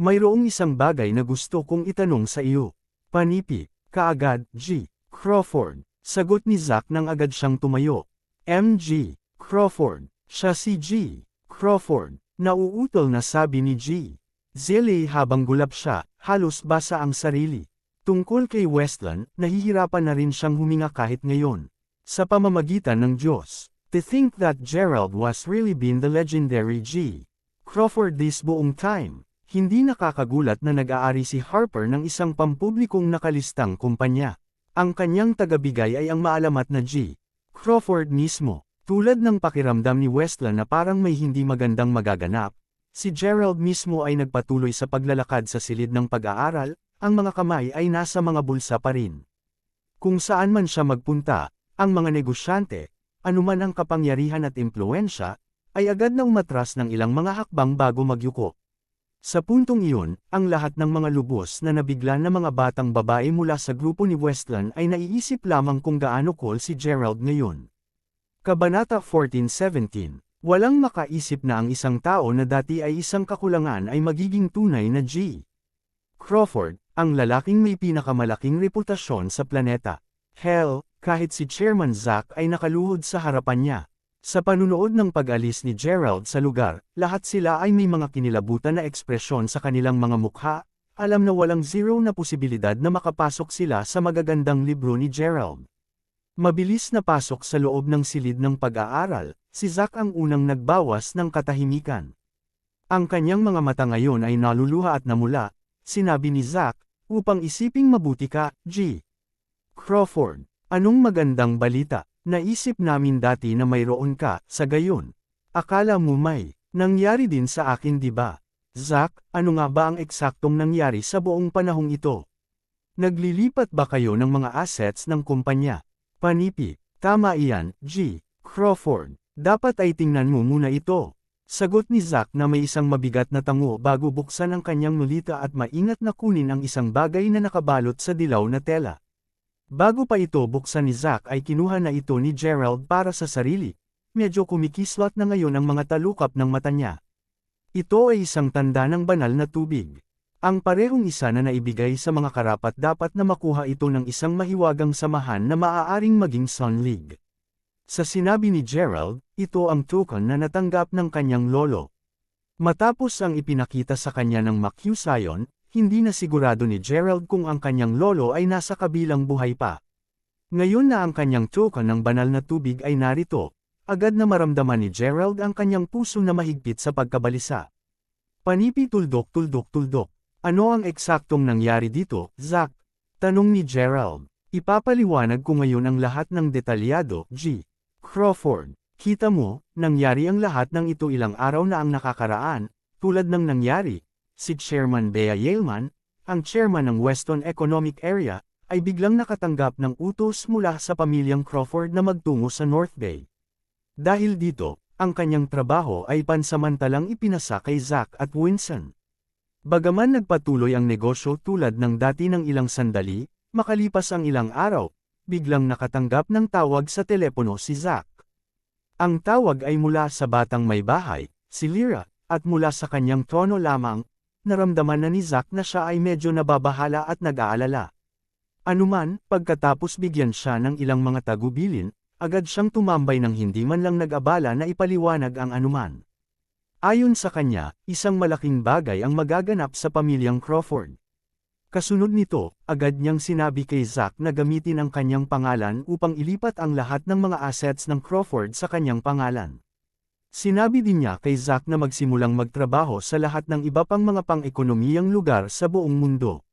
Mayroong isang bagay na gusto kong itanong sa iyo." Panipi. Kaagad, G. Crawford. Sagot ni Zack nang agad siyang tumayo. M.G. Crawford. Siya si G. Crawford. Nauutol na sabi ni G. Zilly habang gulap siya, halos basa ang sarili. Tungkol kay Westland, nahihirapan na rin siyang huminga kahit ngayon. Sa pamamagitan ng Diyos. To think that Gerald was really been the legendary G. Crawford this buong time. Hindi nakakagulat na nag-aari si Harper ng isang pampublikong nakalistang kumpanya. Ang kanyang tagabigay ay ang maalamat na G. Crawford mismo. Tulad ng pakiramdam ni Westland na parang may hindi magandang magaganap, si Gerald mismo ay nagpatuloy sa paglalakad sa silid ng pag-aaral, ang mga kamay ay nasa mga bulsa pa rin. Kung saan man siya magpunta, ang mga negosyante, anuman ang kapangyarihan at impluensya, ay agad na umatras ng ilang mga hakbang bago magyuko. Sa puntong iyon, ang lahat ng mga lubos na nabigla na mga batang babae mula sa grupo ni Westland ay naiisip lamang kung gaano cool si Gerald ngayon. Kabanata 14:17. Walang makaisip na ang isang tao na dati ay isang kakulangan ay magiging tunay na G. Crawford, ang lalaking may pinakamalaking reputasyon sa planeta. Hell, kahit si Chairman Zack ay nakaluhod sa harapan niya. Sa panunood ng pag-alis ni Gerald sa lugar, lahat sila ay may mga kinilabutan na ekspresyon sa kanilang mga mukha, alam na walang zero na posibilidad na makapasok sila sa magagandang libro ni Gerald. Mabilis na pasok sa loob ng silid ng pag-aaral, si Zack ang unang nagbawas ng katahimikan. Ang kanyang mga mata ngayon ay naluluha at namula, sinabi ni Zack, "Upang isiping mabuti ka, G. Crawford. Anong magandang balita? Naisip namin dati na mayroon ka, sa gayon. Akala mo may nangyari din sa akin, di ba?" "Zack, ano nga ba ang eksaktong nangyari sa buong panahong ito? Naglilipat ba kayo ng mga assets ng kumpanya?" Panipi. Tama iyan, G. Crawford. Dapat ay tingnan mo muna ito. Sagot ni Zack na may isang mabigat na tango bago buksan ang kanyang nulita at maingat na kunin ang isang bagay na nakabalot sa dilaw na tela. Bago pa ito buksan ni Zack ay kinuha na ito ni Gerald para sa sarili. Medyo kumikislot na ngayon ang mga talukap ng mata niya. Ito ay isang tanda ng banal na tubig. Ang parehong isa na naibigay sa mga karapat-dapat na makuha ito ng isang mahiwagang samahan na maaaring maging Sun League. Sa sinabi ni Gerald, ito ang token na natanggap ng kanyang lolo. Matapos ang ipinakita sa kanya ng Makusayon, hindi na sigurado ni Gerald kung ang kanyang lolo ay nasa kabilang buhay pa. Ngayon na ang kanyang token ng banal na tubig ay narito, agad na maramdaman ni Gerald ang kanyang puso na mahigpit sa pagkabalisa. Panipi tuldok. Ano ang eksaktong nangyari dito, Zack? Tanong ni Gerald. Ipapaliwanag ko ngayon ang lahat ng detalyado, G. Crawford. Kita mo, nangyari ang lahat ng ito ilang araw na ang nakakaraan, tulad ng nangyari. Si Chairman Bea Yaleman, ang chairman ng Weston Economic Area, ay biglang nakatanggap ng utos mula sa pamilyang Crawford na magtungo sa North Bay. Dahil dito, ang kanyang trabaho ay pansamantalang ipinasa kay Zack at Winston. Bagaman nagpatuloy ang negosyo tulad ng dati ng ilang sandali, makalipas ang ilang araw, biglang nakatanggap ng tawag sa telepono si Zack. Ang tawag ay mula sa batang may bahay, si Lyra, at mula sa kanyang tono lamang, naramdaman na ni Zack na siya ay medyo nababahala at nag-aalala. Anuman, pagkatapos bigyan siya ng ilang mga tagubilin, agad siyang tumambay ng hindi man lang nag-abala na ipaliwanag ang anuman. Ayon sa kanya, isang malaking bagay ang magaganap sa pamilyang Crawford. Kasunod nito, agad niyang sinabi kay Zack na gamitin ang kanyang pangalan upang ilipat ang lahat ng mga assets ng Crawford sa kanyang pangalan. Sinabi din niya kay Zack na magsimulang magtrabaho sa lahat ng iba pang mga pang-ekonomiyang lugar sa buong mundo.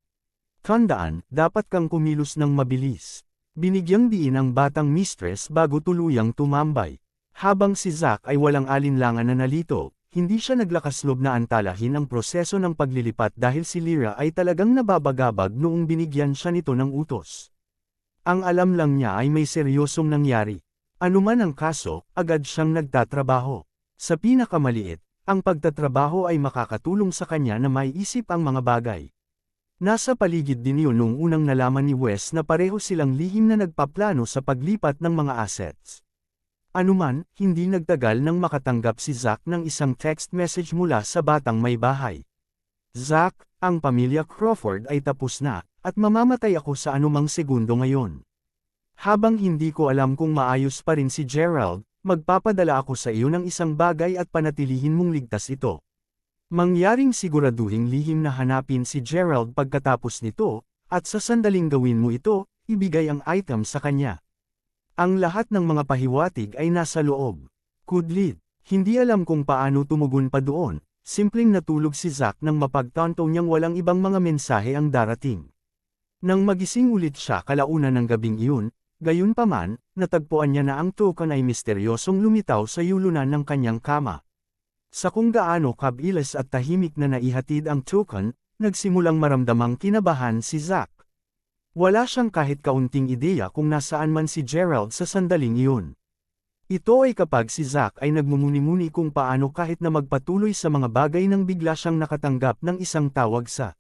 Tandaan, dapat kang kumilos ng mabilis. Binigyang diin ang batang mistress bago tuluyang tumambay. Habang si Zack ay walang alinlangan na nalito, hindi siya naglakas-loob na antalahin ang proseso ng paglilipat dahil si Lyra ay talagang nababagabag noong binigyan siya nito ng utos. Ang alam lang niya ay may seryosong nangyari. Anuman ang kaso, agad siyang nagtatrabaho. Sa pinakamaliit, ang pagtatrabaho ay makakatulong sa kanya na maiisip ang mga bagay. Nasa paligid din yun nung unang nalaman ni Wes na pareho silang lihim na nagpaplano sa paglipat ng mga assets. Anuman, hindi nagtagal nang makatanggap si Zack ng isang text message mula sa batang may bahay. Zack, ang pamilya Crawford ay tapos na, at mamamatay ako sa anumang segundo ngayon. Habang hindi ko alam kung maayos pa rin si Gerald, magpapadala ako sa iyo ng isang bagay at panatilihin mong ligtas ito. Mangyaring siguraduhing lihim na hanapin si Gerald pagkatapos nito, at sa sandaling gawin mo ito, ibigay ang item sa kanya. Ang lahat ng mga pahiwatig ay nasa loob. Kudlit, hindi alam kung paano tumugon pa doon, simpleng natulog si Zack nang mapagtanto niyang walang ibang mga mensahe ang darating. Nang magising ulit siya kalaunan ng gabing iyon, gayunpaman, natagpuan niya na ang token ay misteryosong lumitaw sa yulunan ng kanyang kama. Sa kung gaano kabilis at tahimik na naihatid ang token, nagsimulang maramdamang kinabahan si Zack. Wala siyang kahit kaunting ideya kung nasaan man si Gerald sa sandaling iyon. Ito ay kapag si Zack ay nagmumuni-muni kung paano kahit na magpatuloy sa mga bagay nang bigla siyang nakatanggap ng isang tawag sa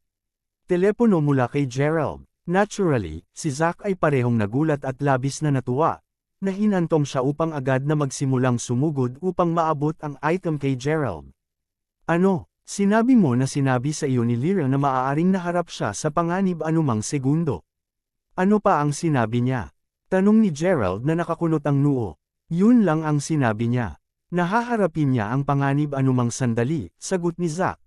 telepono mula kay Gerald. Naturally, si Zack ay parehong nagulat at labis na natuwa. Nahinantong siya upang agad na magsimulang sumugod upang maabot ang item kay Gerald. Ano, sinabi mo na sinabi sa iyo ni Lyra na maaaring naharap siya sa panganib anumang segundo. Ano pa ang sinabi niya? Tanong ni Gerald na nakakunot ang noo. Yun lang ang sinabi niya. Nahaharapin niya ang panganib anumang sandali, sagot ni Zack.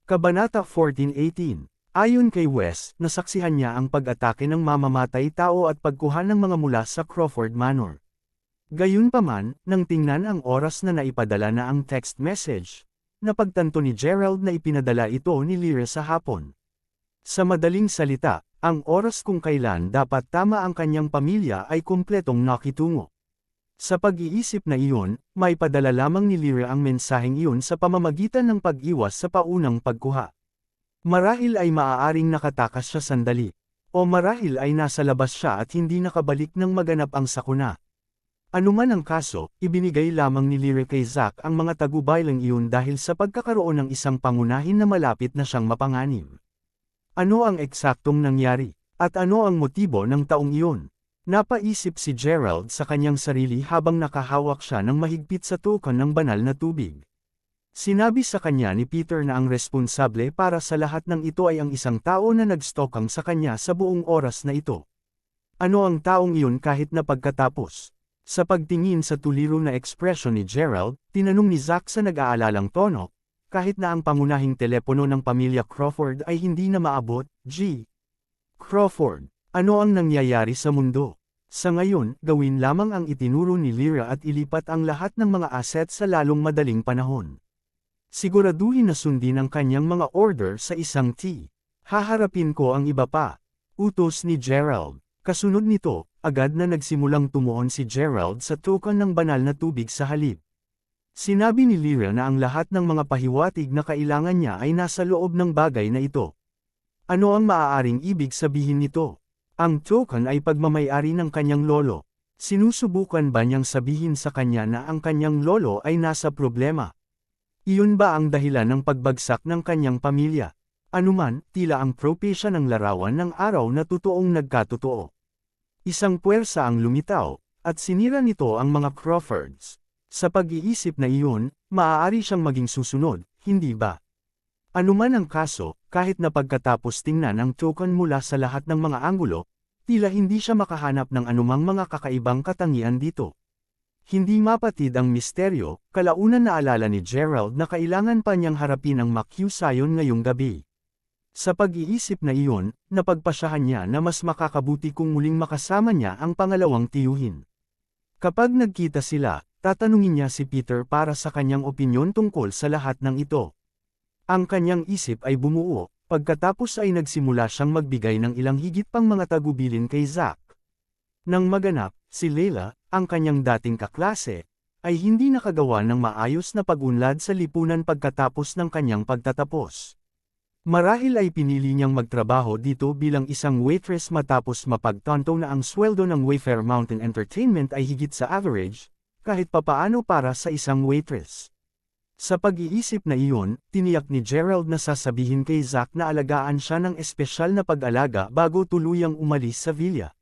Kabanata 14:18. Ayon kay Wes, nasaksihan niya ang pag-atake ng mamamatay tao at pagkuha ng mga mula sa Crawford Manor. Gayunpaman, nang tingnan ang oras na naipadala na ang text message, napagtanto ni Gerald na ipinadala ito ni Lyra sa hapon. Sa madaling salita, ang oras kung kailan dapat tama ang kanyang pamilya ay kumpletong nakitungo. Sa pag-iisip na iyon, may padala lamang ni Lyra ang mensaheng iyon sa pamamagitan ng pag-iwas sa paunang pagkuha. Marahil ay maaaring nakatakas siya sandali, o marahil ay nasa labas siya at hindi nakabalik nang maganap ang sakuna. Anuman ang kaso, ibinigay lamang ni Lyra kay Zack ang mga tagubaylang iyon dahil sa pagkakaroon ng isang pangunahin na malapit na siyang mapanganib. Ano ang eksaktong nangyari? At ano ang motibo ng taong iyon? Napaisip si Gerald sa kanyang sarili habang nakahawak siya ng mahigpit sa token ng banal na tubig. Sinabi sa kanya ni Peter na ang responsable para sa lahat ng ito ay ang isang tao na nag-stalkang sa kanya sa buong oras na ito. Ano ang taong iyon kahit na pagkatapos? Sa pagtingin sa tuliro na ekspresyon ni Gerald, tinanong ni Zack sa nag-aalalang tono, kahit na ang pangunahing telepono ng pamilya Crawford ay hindi na maabot, G. Crawford, ano ang nangyayari sa mundo? Sa ngayon, gawin lamang ang itinuro ni Lyra at ilipat ang lahat ng mga assets sa lalong madaling panahon. Siguraduhin na sundin ang kanyang mga order sa isang T. Haharapin ko ang iba pa. Utos ni Gerald. Kasunod nito, agad na nagsimulang tumuon si Gerald sa token ng banal na tubig sa halip. Sinabi ni Lyra na ang lahat ng mga pahiwatig na kailangan niya ay nasa loob ng bagay na ito. Ano ang maaaring ibig sabihin nito? Ang token ay pagmamayari ng kanyang lolo. Sinusubukan ba niyang sabihin sa kanya na ang kanyang lolo ay nasa problema? Iyon ba ang dahilan ng pagbagsak ng kanyang pamilya? Anuman, tila ang propesya ng larawan ng araw na totoong nagkatotoo. Isang puwersa ang lumitaw, at sinira nito ang mga Crawfords. Sa pag-iisip na iyon, maaari siyang maging susunod, hindi ba? Anuman ang kaso, kahit na pagkatapos tingnan ang token mula sa lahat ng mga anggulo, tila hindi siya makahanap ng anumang mga kakaibang katangian dito. Hindi mapatid ang misteryo, kalaunan naalala ni Gerald na kailangan pa niyang harapin ang makiusayon ngayong gabi. Sa pag-iisip na iyon, napagpasyahan niya na mas makakabuti kung muling makasama niya ang pangalawang tiyuhin. Kapag nagkita sila, tatanungin niya si Peter para sa kanyang opinyon tungkol sa lahat ng ito. Ang kanyang isip ay bumuo, pagkatapos ay nagsimula siyang magbigay ng ilang higit pang mga tagubilin kay Zack. Nang maganap, si Layla, ang kanyang dating kaklase, ay hindi nakagawa ng maayos na pag-unlad sa lipunan pagkatapos ng kanyang pagtatapos. Marahil ay pinili niyang magtrabaho dito bilang isang waitress matapos mapagtanto na ang sweldo ng Wayfair Mountain Entertainment ay higit sa average, kahit papaano para sa isang waitress. Sa pag-iisip na iyon, tiniyak ni Gerald na sasabihin kay Zack na alagaan siya ng espesyal na pag-alaga bago tuluyang umalis sa villa.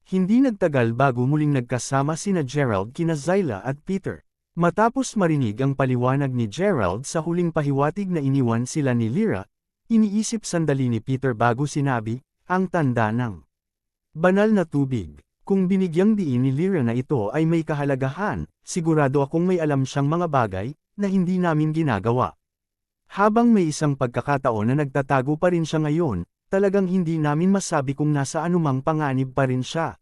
Hindi nagtagal bago muling nagkasama sina Gerald kina Zyla at Peter. Matapos marinig ang paliwanag ni Gerald sa huling pahiwatig na iniwan sila ni Lyra, iniisip sandali ni Peter bago sinabi, ang tanda ng banal na tubig. Kung binigyang diin ni Lyra na ito ay may kahalagahan, sigurado akong may alam siyang mga bagay na hindi namin ginagawa. Habang may isang pagkakataon na nagtatago pa rin siya ngayon, talagang hindi namin masabi kung nasa anumang panganib pa rin siya.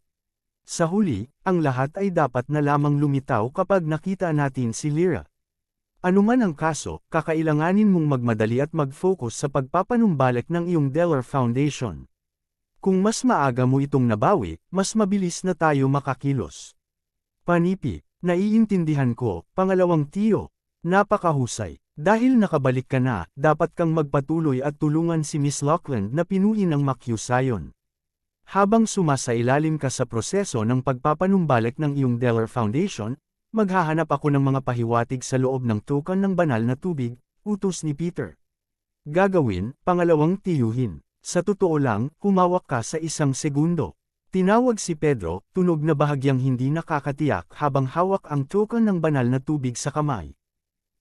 Sa huli, ang lahat ay dapat na lamang lumitaw kapag nakita natin si Lyra. Anuman ang kaso, kakailanganin mong magmadali at mag-focus sa pagpapanumbalik ng iyong Deller Foundation. Kung mas maaga mo itong nabawi, mas mabilis na tayo makakilos. Panipi, naiintindihan ko, pangalawang tiyo. Napakahusay. Dahil nakabalik ka na, dapat kang magpatuloy at tulungan si Miss Lockland na pinuin ang makyusayon. Habang sumasailalim ka sa proseso ng pagpapanumbalik ng iyong Deller Foundation, maghahanap ako ng mga pahiwatig sa loob ng tukan ng banal na tubig, utos ni Peter. Gagawin, pangalawang tiyuhin. Sa totoo lang, humawak ka sa isang segundo. Tinawag si Pedro, tunog na bahagyang hindi nakakatiyak habang hawak ang tukan ng banal na tubig sa kamay.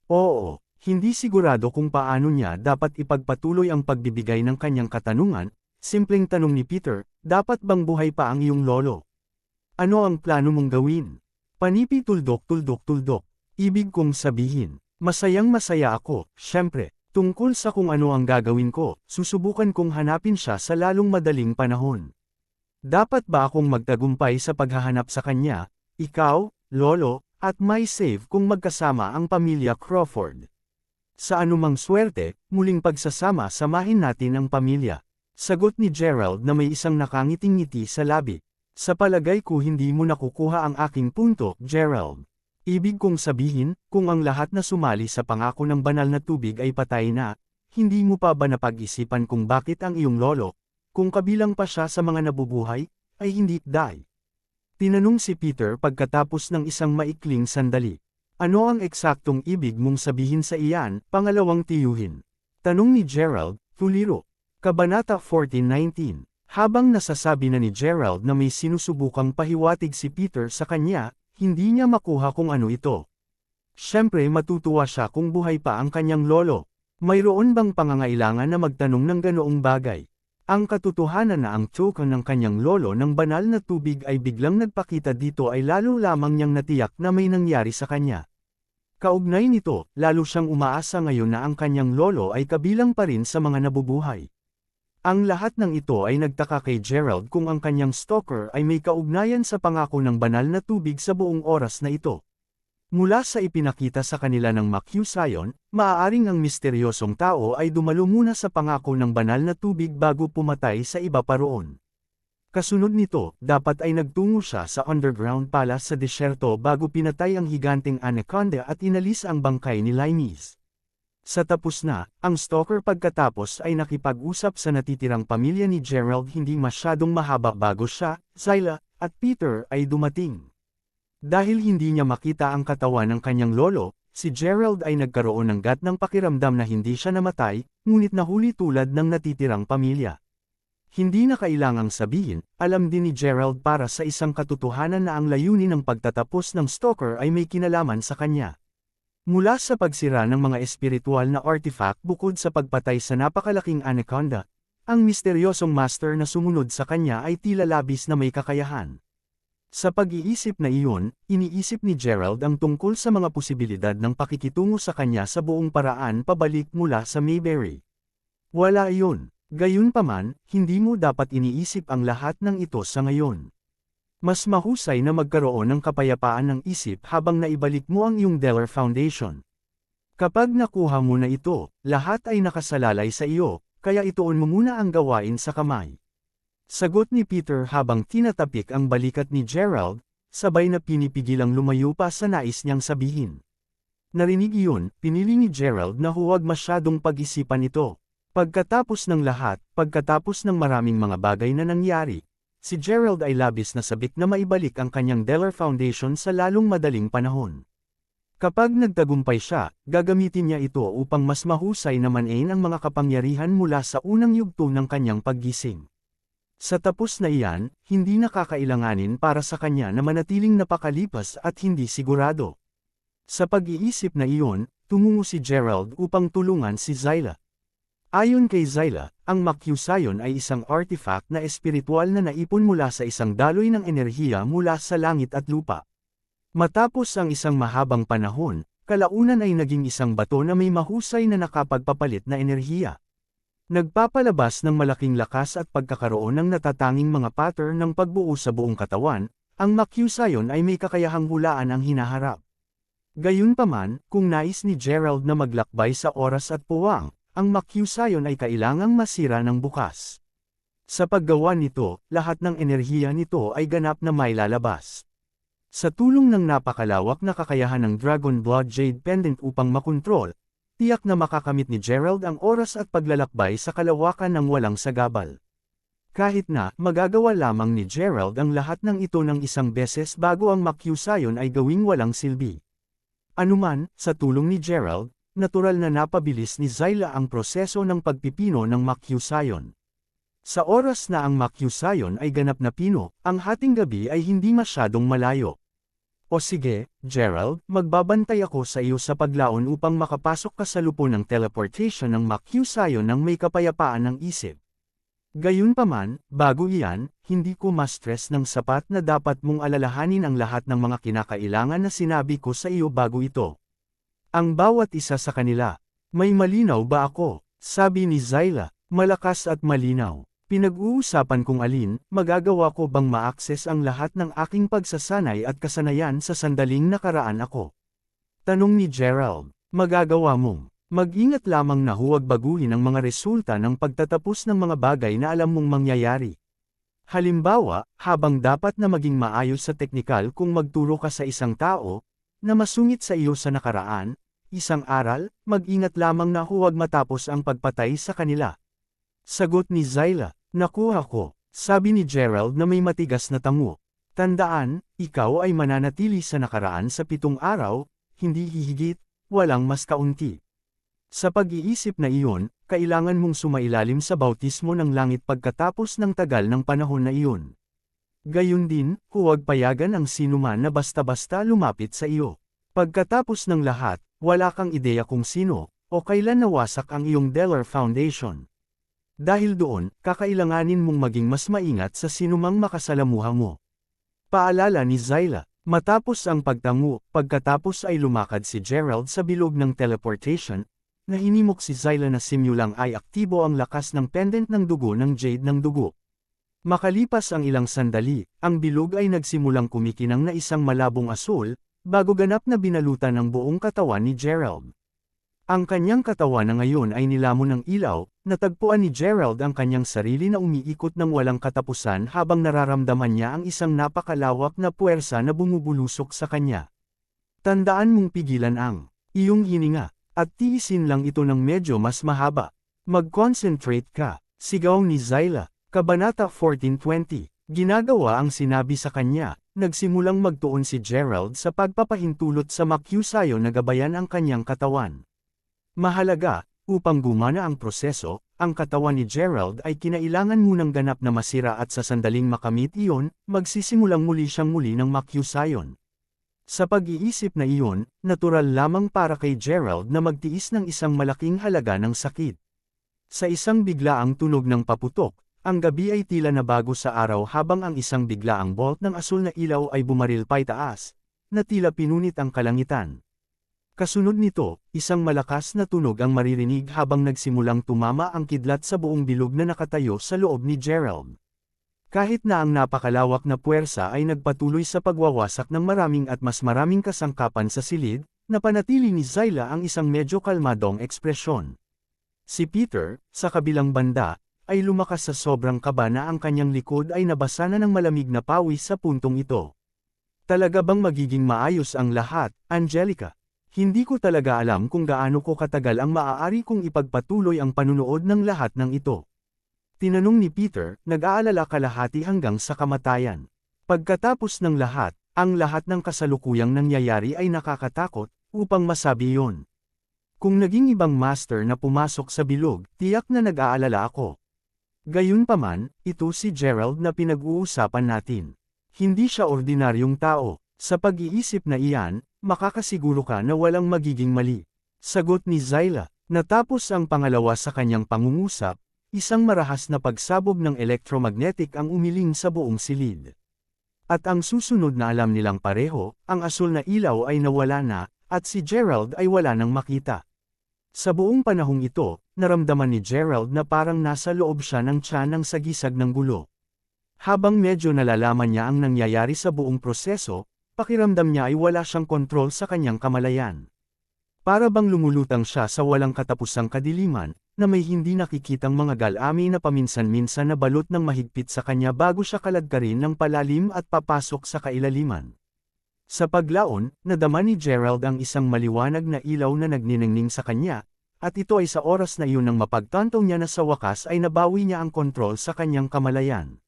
Oo, hindi sigurado kung paano niya dapat ipagpatuloy ang pagbibigay ng kanyang katanungan. Simpleng tanong ni Peter, dapat bang buhay pa ang iyong lolo? Ano ang plano mong gawin? Panipi tuldok. Ibig kong sabihin, masayang masaya ako, syempre, tungkol sa kung ano ang gagawin ko, susubukan kong hanapin siya sa lalong madaling panahon. Dapat ba akong magtagumpay sa paghahanap sa kanya, ikaw, lolo, at may save kung magkasama ang pamilya Crawford? Sa anumang swerte, muling pagsasama-samahin natin ang pamilya. Sagot ni Gerald na may isang nakangiting ngiti sa labi. Sa palagay ko hindi mo nakukuha ang aking punto, Gerald. Ibig kong sabihin, kung ang lahat na sumali sa pangako ng banal na tubig ay patay na, hindi mo pa ba napag-isipan kung bakit ang iyong lolo, kung kabilang pa siya sa mga nabubuhay, ay hindi die? Tinanong si Peter pagkatapos ng isang maikling sandali. Ano ang eksaktong ibig mong sabihin sa iyan, pangalawang tiyuhin? Tanong ni Gerald, tuliro. Kabanata 14:19. Habang nasasabi na ni Gerald na may sinusubukang pahiwatig si Peter sa kanya, hindi niya makuha kung ano ito. Siyempre matutuwa siya kung buhay pa ang kanyang lolo. Mayroon bang pangangailangan na magtanong ng ganoong bagay? Ang katotohanan na ang token ng kanyang lolo ng banal na tubig ay biglang nagpakita dito ay lalo lamang niyang natiyak na may nangyari sa kanya. Kaugnay nito, lalo siyang umaasa ngayon na ang kanyang lolo ay kabilang pa rin sa mga nabubuhay. Ang lahat ng ito ay nagtaka kay Gerald kung ang kanyang stalker ay may kaugnayan sa pangako ng banal na tubig sa buong oras na ito. Mula sa ipinakita sa kanila ng makyusayon, maaaring ang misteryosong tao ay dumalo muna sa pangako ng banal na tubig bago pumatay sa iba pa roon. Kasunod nito, dapat ay nagtungo siya sa underground palace sa disyerto bago pinatay ang higanteng anaconda at inalis ang bangkay ni Linus. Sa tapos na, ang stalker pagkatapos ay nakipag-usap sa natitirang pamilya ni Gerald hindi masyadong mahaba bago siya, Zyla, at Peter ay dumating. Dahil hindi niya makita ang katawan ng kanyang lolo, si Gerald ay nagkaroon ng gat ng pakiramdam na hindi siya namatay, ngunit nahuli tulad ng natitirang pamilya. Hindi na kailangang sabihin, alam din ni Gerald para sa isang katotohanan na ang layunin ng pagtatapos ng stalker ay may kinalaman sa kanya. Mula sa pagsira ng mga espiritual na artifact bukod sa pagpatay sa napakalaking anaconda, ang misteryosong master na sumunod sa kanya ay tila labis na may kakayahan. Sa pag-iisip na iyon, iniisip ni Gerald ang tungkol sa mga posibilidad ng pakikitungo sa kanya sa buong paraan pabalik mula sa Mayberry. Wala iyon. Gayunpaman, hindi mo dapat iniisip ang lahat ng ito sa ngayon. Mas mahusay na magkaroon ng kapayapaan ng isip habang naibalik mo ang iyong Deller Foundation. Kapag nakuha mo na ito, lahat ay nakasalalay sa iyo, kaya ituon mo muna ang gawain sa kamay. Sagot ni Peter habang tinatapik ang balikat ni Gerald, sabay na pinipigilang lumayo pa sa nais niyang sabihin. Narinig iyon, pinili ni Gerald na huwag masyadong pag-isipan ito. Pagkatapos ng lahat, pagkatapos ng maraming mga bagay na nangyari, si Gerald ay labis na sabik na maibalik ang kanyang Deller Foundation sa lalong madaling panahon. Kapag nagtagumpay siya, gagamitin niya ito upang mas mahusay na manain ang mga kapangyarihan mula sa unang yugto ng kanyang paggising. Sa tapos na iyan, hindi nakakailanganin para sa kanya na manatiling napakalipas at hindi sigurado. Sa pag-iisip na iyon, tumungo si Gerald upang tulungan si Zyla. Ayon kay Zyla, ang Makyusayon ay isang artifact na espiritual na naipon mula sa isang daloy ng enerhiya mula sa langit at lupa. Matapos ang isang mahabang panahon, kalaunan ay naging isang bato na may mahusay na nakapagpapalit na enerhiya. Nagpapalabas ng malaking lakas at pagkakaroon ng natatanging mga pattern ng pagbuo sa buong katawan, ang Makyusayon ay may kakayahang hulaan ang hinaharap. Gayunpaman, kung nais ni Gerald na maglakbay sa oras at puwang, ang Makyusayon ay kailangang masira ng bukas. Sa paggawa nito, lahat ng enerhiya nito ay ganap na may lalabas. Sa tulong ng napakalawak na kakayahan ng Dragon Blood Jade Pendant upang makontrol, tiyak na makakamit ni Gerald ang oras at paglalakbay sa kalawakan ng walang sagabal. Kahit na, magagawa lamang ni Gerald ang lahat ng ito ng isang beses bago ang Makyusayon ay gawing walang silbi. Anuman, sa tulong ni Gerald, natural na napabilis ni Zyla ang proseso ng pagpipino ng Makyusayon. Sa oras na ang Makyusayon ay ganap na pino, ang hating gabi ay hindi masyadong malayo. O sige, Gerald, magbabantay ako sa iyo sa paglaon upang makapasok ka sa lupo ng teleportation ng Makyusayon ng may kapayapaan ng isip. Gayunpaman, bago iyan, hindi ko ma-stress ng sapat na dapat mong alalahanin ang lahat ng mga kinakailangan na sinabi ko sa iyo bago ito. Ang bawat isa sa kanila. May malinaw ba ako? Sabi ni Zyla, malakas at malinaw. Pinag-uusapan kung alin, magagawa ko bang ma-access ang lahat ng aking pagsasanay at kasanayan sa sandaling nakaraan ako? Tanong ni Gerald, magagawa mong. Mag-ingat lamang na huwag baguhin ang mga resulta ng pagtatapos ng mga bagay na alam mong mangyayari. Halimbawa, habang dapat na maging maayos sa teknikal kung magturo ka sa isang tao, na masungit sa iyo sa nakaraan, isang aral, mag-ingat lamang na huwag matapos ang pagpatay sa kanila. Sagot ni Zyla, nakuha ko, sabi ni Gerald na may matigas na tango. Tandaan, ikaw ay mananatili sa nakaraan sa 7 araw, hindi hihigit, walang mas kaunti. Sa pag-iisip na iyon, kailangan mong sumailalim sa bautismo ng langit pagkatapos ng tagal ng panahon na iyon. Gayun din, huwag payagan ang sinuman na basta-basta lumapit sa iyo. Pagkatapos ng lahat, wala kang ideya kung sino, o kailan nawasak ang iyong Delor Foundation. Dahil doon, kakailanganin mong maging mas maingat sa sinumang makasalamuha mo. Paalala ni Zyla, matapos ang pagtango, pagkatapos ay lumakad si Gerald sa bilog ng teleportation, na hinimok si Zyla na simulang ay aktibo ang lakas ng pendant ng dugo ng Jade ng dugo. Makalipas ang ilang sandali, ang bilog ay nagsimulang kumikinang na isang malabong asul, bago ganap na binalutan ng buong katawan ni Gerald. Ang kanyang katawan na ngayon ay nilamon ng ilaw, natagpuan ni Gerald ang kanyang sarili na umiikot ng walang katapusan habang nararamdaman niya ang isang napakalawak na puwersa na bumubulusok sa kanya. Tandaan mong pigilan ang iyong hininga, at tiisin lang ito ng medyo mas mahaba. Mag-concentrate ka, sigaw ni Zyla, Kabanata 14:20. Ginagawa ang sinabi sa kanya, nagsimulang magtuon si Gerald sa pagpapahintulot sa Makyusayo na gabayan ang kanyang katawan. Mahalaga, upang gumana ang proseso, ang katawan ni Gerald ay kinailangan munang ganap na masira at sa sandaling makamit iyon, magsisimulang muli siyang muli ng Makyusayon. Sa pag-iisip na iyon, natural lamang para kay Gerald na magtiis ng isang malaking halaga ng sakit. Sa isang biglaang tunog ng paputok, ang gabi ay tila na bago sa araw habang ang isang biglaang bolt ng asul na ilaw ay bumaril paitaas, na tila pinunit ang kalangitan. Kasunod nito, isang malakas na tunog ang maririnig habang nagsimulang tumama ang kidlat sa buong bilog na nakatayo sa loob ni Gerald. Kahit na ang napakalawak na puwersa ay nagpatuloy sa pagwawasak ng maraming at mas maraming kasangkapan sa silid, napanatili ni Zyla ang isang medyo kalmadong ekspresyon. Si Peter, sa kabilang banda, ay lumakas sa sobrang kaba na ang kanyang likod ay nabasa na ng malamig na pawis sa puntong ito. Talaga bang magiging maayos ang lahat, Angelica? Hindi ko talaga alam kung gaano ko katagal ang maaari kong ipagpatuloy ang panunood ng lahat ng ito. Tinanong ni Peter, nag-aalala kalahati hanggang sa kamatayan. Pagkatapos ng lahat, ang lahat ng kasalukuyang nangyayari ay nakakatakot, upang masabi iyon. Kung naging ibang master na pumasok sa bilog, tiyak na nag-aalala ako. Gayunpaman, ito si Gerald na pinag-uusapan natin. Hindi siya ordinaryong tao. Sa pag-iisip na iyan, makakasiguro ka na walang magiging mali. Sagot ni Zyla. Natapos ang pangalawa sa kanyang pangungusap, isang marahas na pagsabog ng electromagnetic ang umiling sa buong silid. At ang susunod na alam nilang pareho, ang asul na ilaw ay nawala na, at si Gerald ay wala nang makita. Sa buong panahong ito, naramdaman ni Gerald na parang nasa loob siya ng tiyan ng sagisag ng gulo. Habang medyo nalalaman niya ang nangyayari sa buong proseso, pakiramdam niya ay wala siyang kontrol sa kanyang kamalayan. Para bang lumulutang siya sa walang katapusang kadiliman, na may hindi nakikitang mga galami na paminsan-minsan na balot ng mahigpit sa kanya bago siya kaladkarin ng palalim at papasok sa kailaliman. Sa paglaon, nadama ni Gerald ang isang maliwanag na ilaw na nagniningning sa kanya, at ito ay sa oras na iyon nang mapagtantong niya na sa wakas ay nabawi niya ang kontrol sa kanyang kamalayan.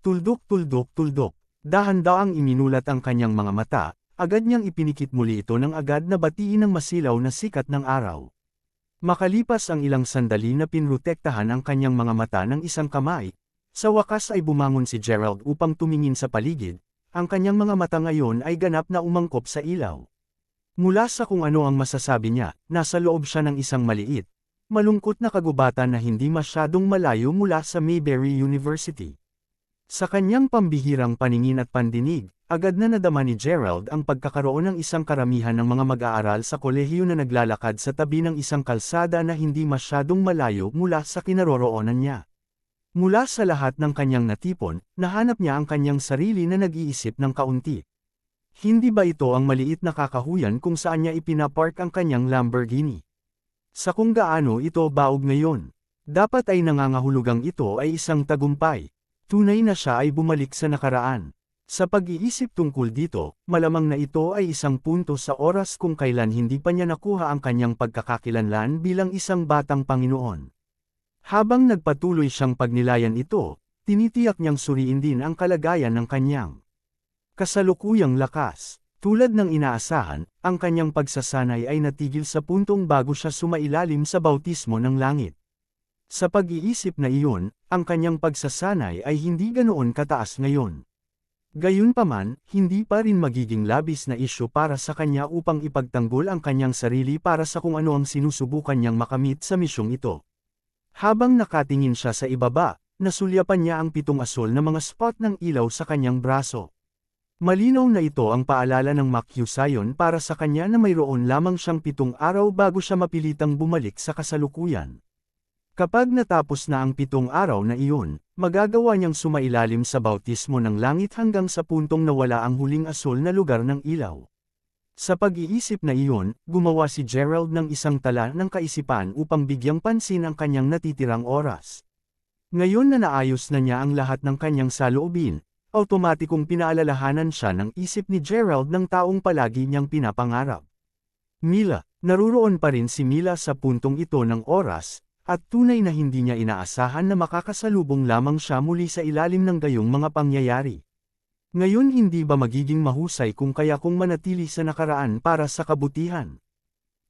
Tuldok, tuldok, tuldok. Dahan-daang iminulat ang kanyang mga mata, agad niyang ipinikit muli ito ng agad na batiin ng masilaw na sikat ng araw. Makalipas ang ilang sandali na pinrotektahan ang kanyang mga mata ng isang kamay, sa wakas ay bumangon si Gerald upang tumingin sa paligid, ang kanyang mga mata ngayon ay ganap na umangkop sa ilaw. Mula sa kung ano ang masasabi niya, nasa loob siya ng isang maliit, malungkot na kagubatan na hindi masyadong malayo mula sa Mayberry University. Sa kanyang pambihirang paningin at pandinig, agad na nadama ni Gerald ang pagkakaroon ng isang karamihan ng mga mag-aaral sa kolehiyo na naglalakad sa tabi ng isang kalsada na hindi masyadong malayo mula sa kinaroroonan niya. Mula sa lahat ng kanyang natipon, nahanap niya ang kanyang sarili na nag-iisip ng kaunti. Hindi ba ito ang maliit na kakahuyan kung saan niya ipinapark ang kanyang Lamborghini? Sa kung gaano ito baog ngayon, dapat ay nangangahulugang ito ay isang tagumpay. Tunay na siya ay bumalik sa nakaraan. Sa pag-iisip tungkol dito, malamang na ito ay isang punto sa oras kung kailan hindi pa niya nakuha ang kanyang pagkakakilanlan bilang isang batang Panginoon. Habang nagpatuloy siyang pagnilayan ito, tinitiyak niyang suriin din ang kalagayan ng kanyang kasalukuyang lakas. Tulad ng inaasahan, ang kanyang pagsasanay ay natigil sa puntong bago siya sumailalim sa bautismo ng langit. Sa pag-iisip na iyon, ang kanyang pagsasanay ay hindi ganoon kataas ngayon. Gayunpaman, hindi pa rin magiging labis na isyu para sa kanya upang ipagtanggol ang kanyang sarili para sa kung ano ang sinusubukan niyang makamit sa misyong ito. Habang nakatingin siya sa ibaba, nasulyapan niya ang 7 asul na mga spot ng ilaw sa kanyang braso. Malinaw na ito ang paalala ng makyusayon para sa kanya na mayroon lamang siyang 7 araw bago siya mapilitang bumalik sa kasalukuyan. Kapag natapos na ang 7 araw na iyon, magagawa niyang sumailalim sa bautismo ng langit hanggang sa puntong nawala ang huling asul na lugar ng ilaw. Sa pag-iisip na iyon, gumawa si Gerald ng isang tala ng kaisipan upang bigyang pansin ang kanyang natitirang oras. Ngayon na naayos na niya ang lahat ng kanyang saloobin, automatikong pinaalalahanan siya ng isip ni Gerald ng taong palagi niyang pinapangarap. Mila, naruroon pa rin si Mila sa puntong ito ng oras, at tunay na hindi niya inaasahan na makakasalubong lamang siya muli sa ilalim ng gayong mga pangyayari. Ngayon hindi ba magiging mahusay kung manatili sa nakaraan para sa kabutihan?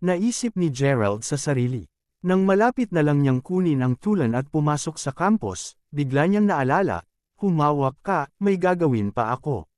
Naisip ni Gerald sa sarili. Nang malapit na lang niyang kunin ang tulan at pumasok sa campus, bigla niyang naalala, humawak ka, may gagawin pa ako.